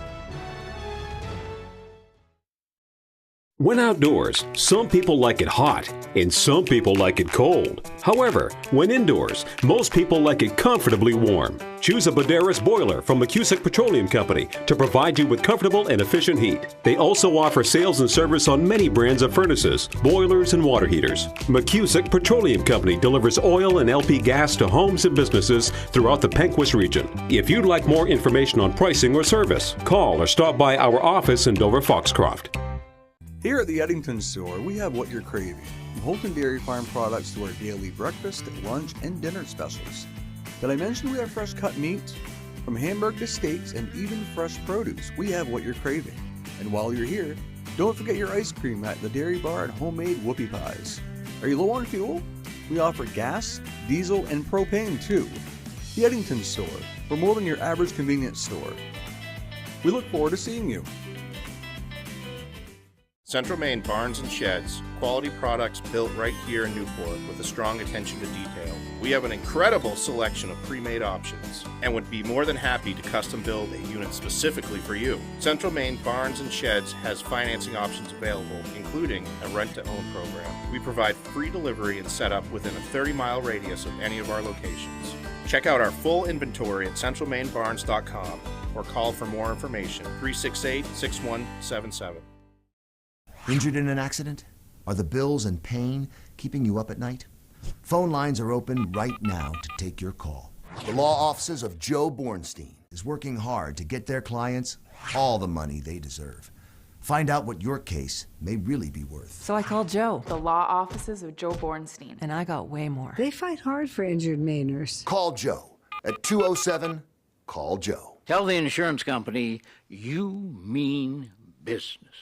When outdoors, some people like it hot and some people like it cold. However, when indoors, most people like it comfortably warm. Choose a Baderas boiler from McCusick Petroleum Company to provide you with comfortable and efficient heat. They also offer sales and service on many brands of furnaces, boilers, and water heaters. McCusick Petroleum Company delivers oil and LP gas to homes and businesses throughout the Pequot region. If you'd like more information on pricing or service, call or stop by our office in Dover Foxcroft.
Here at the Eddington store, we have what you're craving. From Holton Dairy Farm products to our daily breakfast, lunch, and dinner specials. Did I mention we have fresh cut meats? From hamburg to steaks and even fresh produce, we have what you're craving. And while you're here, don't forget your ice cream at the Dairy Bar and homemade whoopie pies. Are you low on fuel? We offer gas, diesel, and propane too. The Eddington store, for more than your average convenience store. We look forward to seeing you.
Central Maine Barns and Sheds, quality products built right here in Newport with a strong attention to detail. We have an incredible selection of pre-made options and would be more than happy to custom build a unit specifically for you. Central Maine Barns and Sheds has financing options available, including a rent-to-own program. We provide free delivery and setup within a 30-mile radius of any of our locations. Check out our full inventory at centralmainbarns.com or call for more information, 368-6177.
Injured in an accident? Are the bills and pain keeping you up at night? Phone lines are open right now to take your call. The law offices of Joe Bornstein is working hard to get their clients all the money they deserve. Find out what your case may really be worth.
So I called Joe, the law offices of Joe Bornstein, and I got way more.
They fight hard for injured Mainers.
Call Joe at 207-CALL-JOE.
Tell the insurance company you mean business.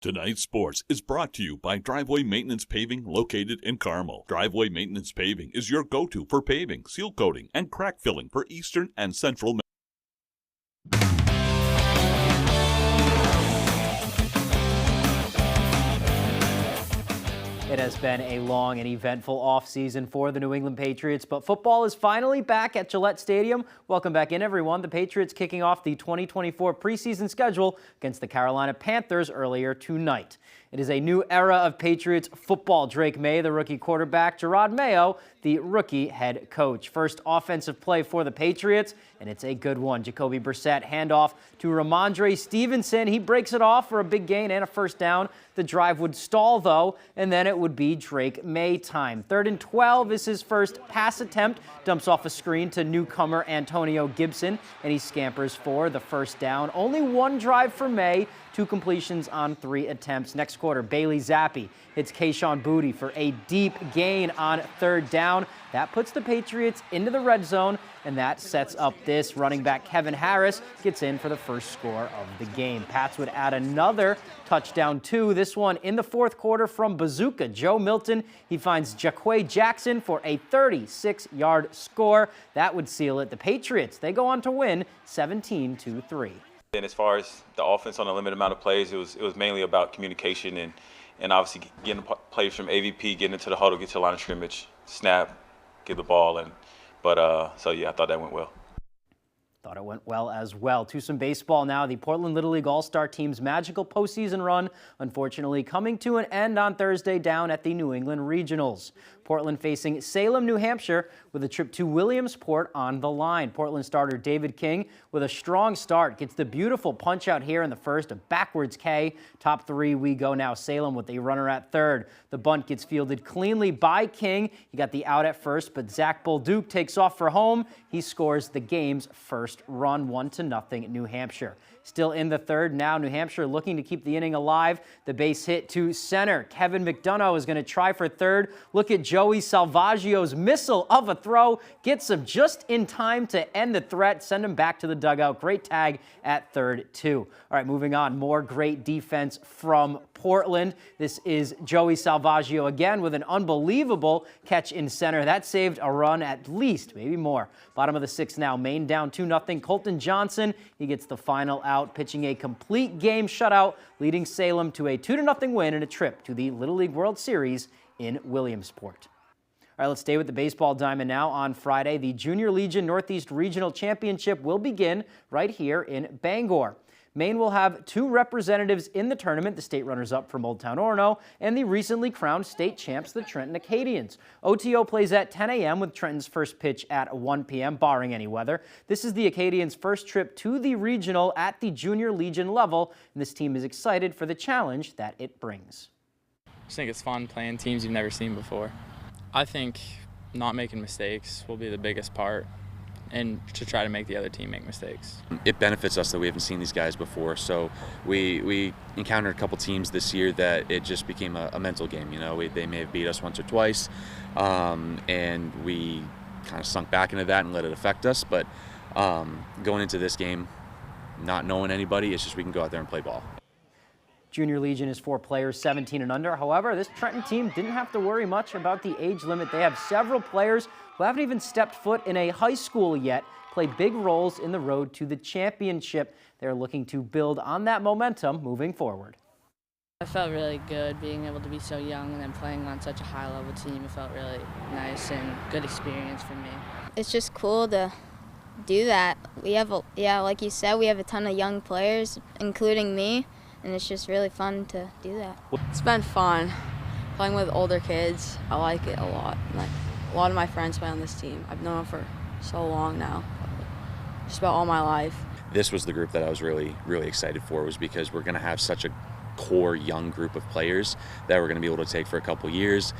Tonight's sports is brought to you by Driveway Maintenance Paving, located in Carmel. Driveway Maintenance Paving is your go-to for paving, seal coating, and crack filling for eastern and central.
It has been a long and eventful offseason for the New England Patriots, but football is finally back at Gillette Stadium. Welcome back in, everyone. The Patriots kicking off the 2024 preseason schedule against the Carolina Panthers earlier tonight. It is a new era of Patriots football. Drake May, the rookie quarterback, Gerard Mayo, the rookie head coach. First offensive play for the Patriots, and it's a good one. Jacoby Brissett handoff to Ramondre Stevenson. He breaks it off for a big gain and a first down. The drive would stall, though, and then it would be Drake May time. 3rd and 12 is his first pass attempt. Dumps off a screen to newcomer Antonio Gibson, and he scampers for the first down. Only one drive for May. 2 completions on 3 attempts. Next quarter, Bailey Zappi hits Kayshon Boutte for a deep gain on 3rd down. That puts the Patriots into the red zone, and that sets up this. Running back Kevin Harris gets in for the first score of the game. Pats would add another touchdown, too. This one in the 4th quarter from Bazooka Joe Milton. He finds Jaquay Jackson for a 36-yard score. That would seal it. The Patriots, they go on to win 17-3.
And as far as the offense on a limited amount of plays, it was mainly about communication and obviously getting players from AVP, getting into the huddle, get to the line of scrimmage, snap, get the ball. So yeah, I thought that went well.
Thought it went well as well. To some baseball now. The Portland Little League All-Star team's magical postseason run, unfortunately coming to an end on Thursday down at the New England Regionals. Portland facing Salem, New Hampshire, with a trip to Williamsport on the line. Portland starter David King with a strong start. Gets the beautiful punch out here in the first, a backwards K. Top 3 we go now. Salem with a runner at 3rd. The bunt gets fielded cleanly by King. He got the out at first, but Zach Bolduc takes off for home. He scores the game's first run, 1-0 New Hampshire. Still in the 3rd now, New Hampshire looking to keep the inning alive. The base hit to center. Kevin McDonough is going to try for 3rd. Look at Joey Salvaggio's missile of a throw. Gets him just in time to end the threat, send him back to the dugout. Great tag at 3rd, too. All right, moving on. More great defense from Portland. This is Joey Salvaggio again with an unbelievable catch in center. That saved a run at least, maybe more. Bottom of the 6th now. Maine down 2-0. Colton Johnson, he gets the final out, pitching a complete game shutout, leading Salem to a 2-0 win and a trip to the Little League World Series in Williamsport. All right, let's stay with the baseball diamond now. On Friday, the Junior Legion Northeast Regional Championship will begin right here in Bangor. Maine will have 2 representatives in the tournament, the state runners-up from Old Town Orono and the recently crowned state champs, the Trenton Acadians. OTO plays at 10 a.m. with Trenton's first pitch at 1 p.m., barring any weather. This is the Acadians' first trip to the regional at the Junior Legion level, and this team is excited for the challenge that it brings.
I just think it's fun playing teams you've never seen before. I think not making mistakes will be the biggest part, and to try to make the other team make mistakes.
It benefits us that we haven't seen these guys before, so we encountered a couple teams this year that it just became a mental game. You know, they may have beat us once or twice, and we kind of sunk back into that and let it affect us, but going into this game, not knowing anybody, it's just we can go out there and play ball.
Junior Legion is for players 17 and under. However, this Trenton team didn't have to worry much about the age limit. They have several players who haven't even stepped foot in a high school yet, play big roles in the road to the championship. They're looking to build on that momentum moving forward.
I felt really good being able to be so young and then playing on such a high-level team. It felt really nice and good experience for me.
It's just cool to do that. We have, like you said, we have a ton of young players, including me, and it's just really fun to do that.
It's been fun playing with older kids. I like it a lot. Like, a lot of my friends play on this team. I've known them for so long now, just about all my life.
This was the group that I was really, really excited for, was because we're going to have such a core young group of players that we're going to be able to take for a couple years.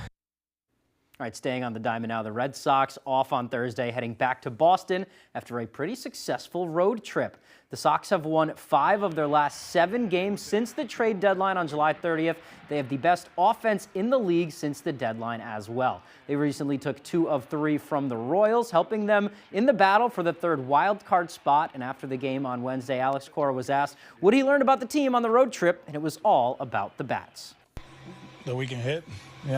All right, staying on the diamond now, the Red Sox off on Thursday, heading back to Boston after a pretty successful road trip. The Sox have won 5 of their last 7 games since the trade deadline on July 30th. They have the best offense in the league since the deadline as well. They recently took 2 of 3 from the Royals, helping them in the battle for the 3rd wild card spot. And after the game on Wednesday, Alex Cora was asked what he learned about the team on the road trip, and it was all about the bats.
That we can hit, we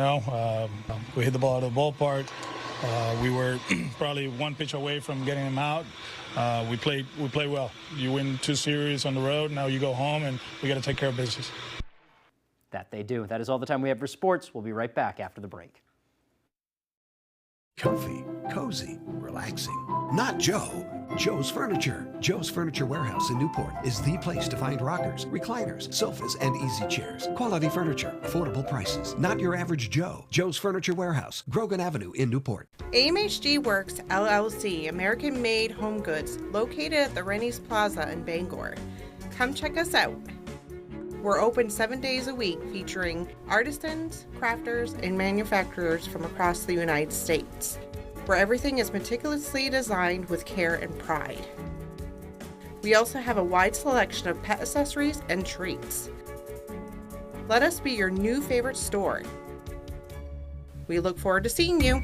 hit the ball out of the ballpark. We were probably 1 pitch away from getting him out. We played well. You win 2 series on the road. Now you go home, and we got to take care of business.
That they do. That is all the time we have for sports. We'll be right back after the break.
Comfy, cozy, relaxing. Not Joe. Joe's Furniture. Joe's Furniture Warehouse in Newport is the place to find rockers, recliners, sofas, and easy chairs. Quality furniture, affordable prices. Not your average Joe. Joe's Furniture Warehouse, Grogan Avenue in Newport.
AMHG Works LLC, American-made home goods, located at the Rennie's Plaza in Bangor. Come check us out. We're open 7 days a week, featuring artisans, crafters, and manufacturers from across the United States, where everything is meticulously designed with care and pride. We also have a wide selection of pet accessories and treats. Let us be your new favorite store. We look forward to seeing you.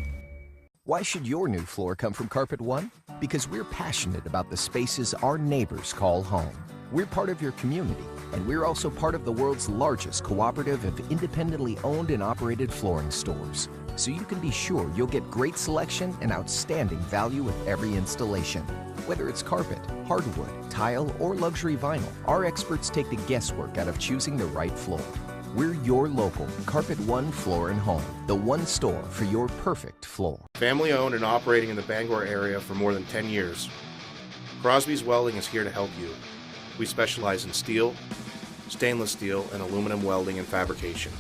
Why should your new floor come from Carpet One? Because we're passionate about the spaces our neighbors call home. We're part of your community, and we're also part of the world's largest cooperative of independently owned and operated flooring stores. So you can be sure you'll get great selection and outstanding value with every installation. Whether it's carpet, hardwood, tile, or luxury vinyl, our experts take the guesswork out of choosing the right floor. We're your local Carpet One Floor and Home, the one store for your perfect floor.
Family owned and operating in the Bangor area for more than 10 years. Crosby's Welding is here to help you. We specialize in steel, stainless steel, and aluminum welding and fabrication.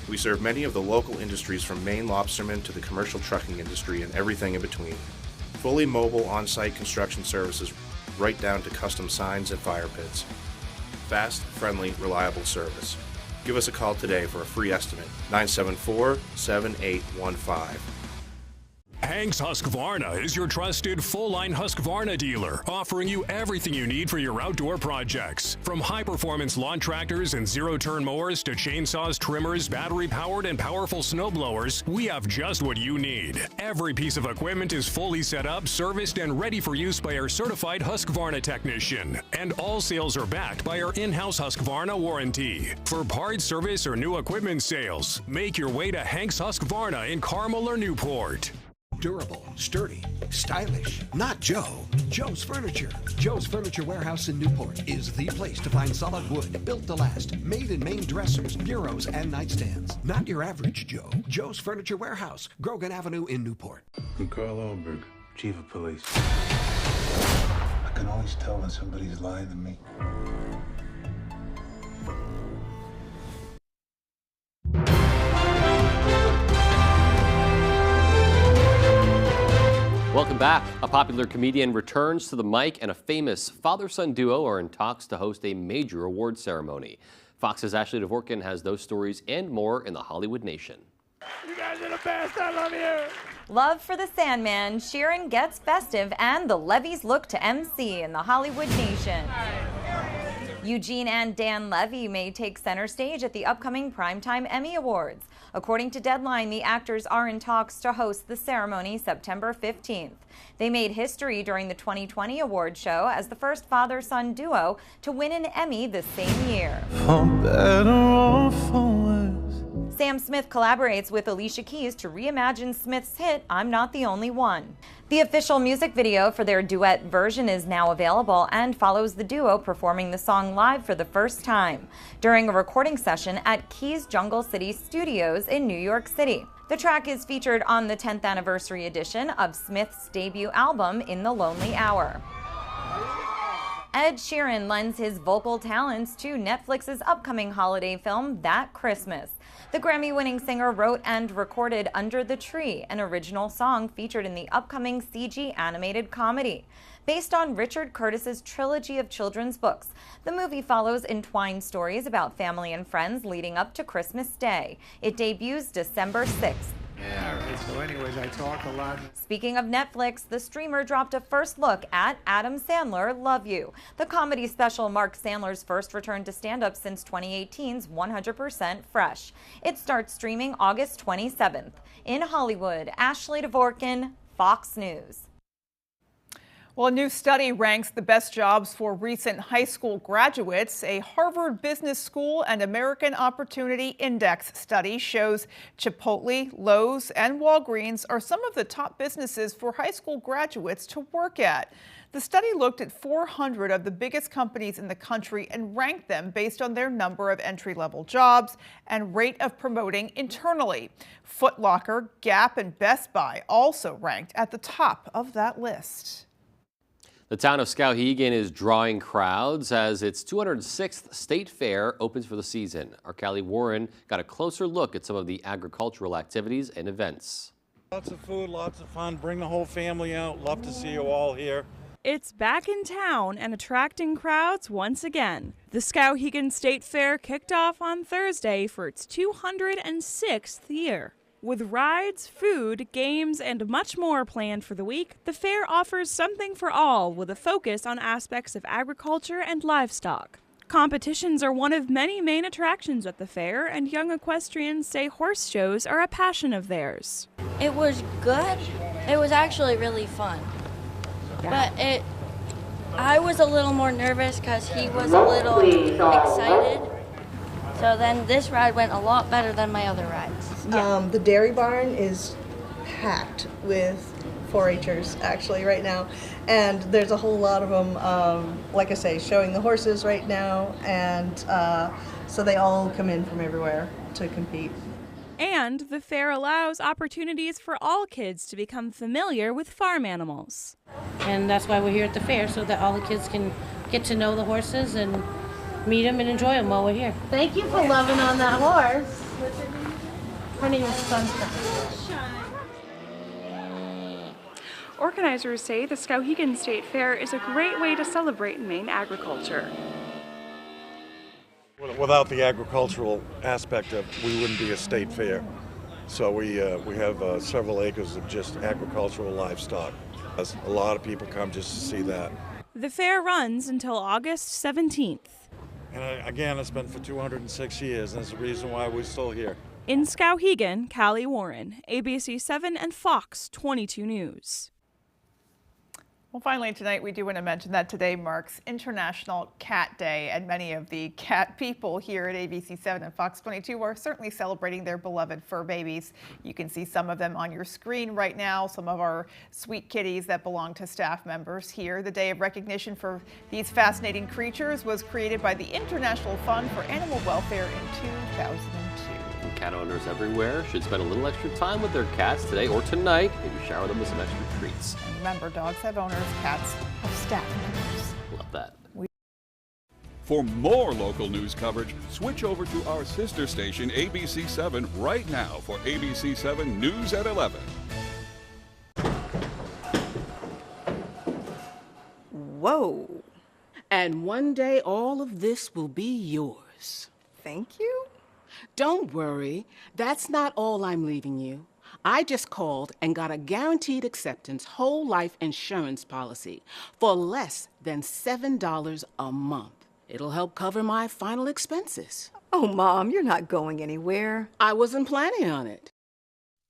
We serve many of the local industries from Maine lobstermen to the commercial trucking industry and everything in between. Fully mobile on-site construction services right down to custom signs and fire pits. Fast, friendly, reliable service. Give us a call today for a free estimate, 974-7815.
Hank's Husqvarna is your trusted full-line Husqvarna dealer, offering you everything you need for your outdoor projects. From high-performance lawn tractors and zero-turn mowers to chainsaws, trimmers, battery-powered and powerful snow blowers, we have just what you need. Every piece of equipment is fully set up, serviced, and ready for use by our certified Husqvarna technician. And all sales are backed by our in-house Husqvarna warranty. For parts, service, or new equipment sales, make your way to Hank's Husqvarna in Carmel or Newport.
Durable, sturdy, stylish. Not Joe. Joe's Furniture. Joe's Furniture Warehouse in Newport is the place to find solid wood, built to last, made in Maine dressers, bureaus, and nightstands. Not your average Joe. Joe's Furniture Warehouse, Grogan Avenue in Newport.
I'm Carl Alberg, Chief of Police. I can always tell when somebody's lying to me.
Welcome back. A popular comedian returns to the mic, and a famous father-son duo are in talks to host a major award ceremony. Fox's Ashley Dvorkin has those stories and more in the Hollywood Nation.
You guys are the best. I love you.
Love for the Sandman, Sheeran gets festive, and the Levies look to MC in the Hollywood Nation. Eugene and Dan Levy may take center stage at the upcoming Primetime Emmy Awards. According to Deadline, the actors are in talks to host the ceremony September 15th. They made history during the 2020 award show as the first father-son duo to win an Emmy the same year.
For better or for worse.
Sam Smith collaborates with Alicia Keys to reimagine Smith's hit, I'm Not the Only One. The official music video for their duet version is now available and follows the duo performing the song live for the first time during a recording session at Keys Jungle City Studios in New York City. The track is featured on the 10th anniversary edition of Smith's debut album, In the Lonely Hour. Ed Sheeran lends his vocal talents to Netflix's upcoming holiday film, That Christmas. The Grammy-winning singer wrote and recorded Under the Tree, an original song featured in the upcoming CG animated comedy. Based on Richard Curtis's trilogy of children's books, the movie follows entwined stories about family and friends leading up to Christmas Day. It debuts December 6th.
So anyways, I talk a lot.
Speaking of Netflix, the streamer dropped a first look at Adam Sandler, Love You. The comedy special marks Sandler's first return to stand-up since 2018's 100% Fresh. It starts streaming August 27th. In Hollywood, Ashley Dvorkin, Fox News.
Well, a new study ranks the best jobs for recent high school graduates. A Harvard Business School and American Opportunity Index study shows Chipotle, Lowe's, and Walgreens are some of the top businesses for high school graduates to work at. The study looked at 400 of the biggest companies in the country and ranked them based on their number of entry-level jobs and rate of promoting internally. Foot Locker, Gap, and Best Buy also ranked at the top of that list.
The town of Skowhegan is drawing crowds as its 206th State Fair opens for the season. Our Callie Warren got a closer look at some of the agricultural activities and events.
Lots of food, lots of fun. Bring the whole family out. Love to see you all here.
It's back in town and attracting crowds once again. The Skowhegan State Fair kicked off on Thursday for its 206th year. With rides, food, games, and much more planned for the week, the fair offers something for all with a focus on aspects of agriculture and livestock. Competitions are one of many main attractions at the fair, and young equestrians say horse shows are a passion of theirs.
It was good. It was actually really fun. But I was a little more nervous because he was a little excited. So then this ride went a lot better than my other rides.
The dairy barn is packed with 4-H'ers actually right now, and there's a whole lot of them, like I say, showing the horses right now, and so they all come in from everywhere to compete.
And the fair allows opportunities for all kids to become familiar with farm animals.
And that's why we're here at the fair, so that all the kids can get to know the horses and meet them and enjoy them while we're here. Thank you for loving on that horse. Her name is Sunshine.
Organizers say the Skowhegan State Fair is a great way to celebrate Maine agriculture.
Without the agricultural aspect of it, we wouldn't be a state fair. So we have several acres of just agricultural livestock. A lot of people come just to see that.
The fair runs until August 17th.
And again, it's been for 206 years, and that's the reason why we're still here.
In Skowhegan, Callie Warren, ABC 7 and Fox 22 News.
Well, finally tonight, we do want to mention that today marks International Cat Day, and many of the cat people here at ABC 7 and Fox 22 are certainly celebrating their beloved fur babies. You can see some of them on your screen right now, some of our sweet kitties that belong to staff members here. The Day of Recognition for these fascinating creatures was created by the International Fund for Animal Welfare in 2002.
Cat owners everywhere should spend a little extra time with their cats today or tonight. Maybe shower them with some extra treats.
And remember, dogs have owners, cats have staff members.
Love that.
For more local news coverage, switch over to our sister station, ABC 7, right now for ABC 7 News at 11.
Whoa. And one day all of this will be yours.
Thank you.
Don't worry, that's not all I'm leaving you. I just called and got a guaranteed acceptance whole life insurance policy for less than $7 a month. It'll help cover my final expenses.
Oh, Mom, you're not going anywhere.
I wasn't planning on it.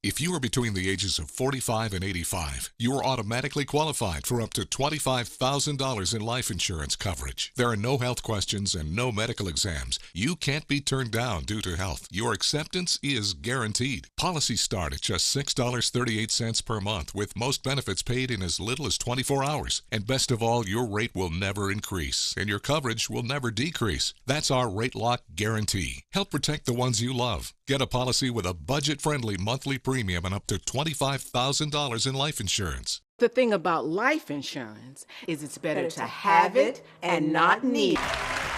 If you are between the ages of 45 and 85, you are automatically qualified for up to $25,000 in life insurance coverage. There are no health questions and no medical exams. You can't be turned down due to health. Your acceptance is guaranteed. Policies start at just $6.38 per month, with most benefits paid in as little as 24 hours. And best of all, your rate will never increase, and your coverage will never decrease. That's our Rate Lock Guarantee. Help protect the ones you love. Get a policy with a budget-friendly monthly premium and up to $25,000 in life insurance.
The thing about life insurance is it's better to have it and not need it.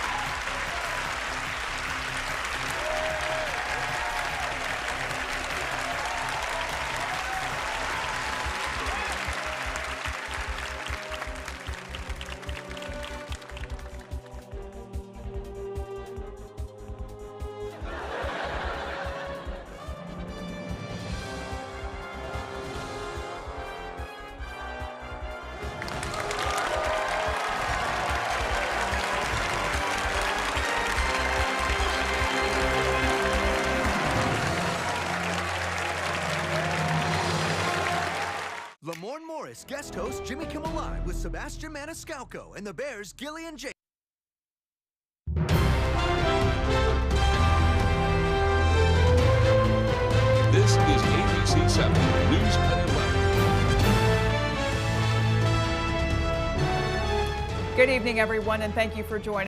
Lamorne Morris guest host Jimmy Kimmel Live with Sebastian Maniscalco and the Bears' Gillian J.
This is ABC 7 News at 11.
Good evening, everyone, and thank you for joining.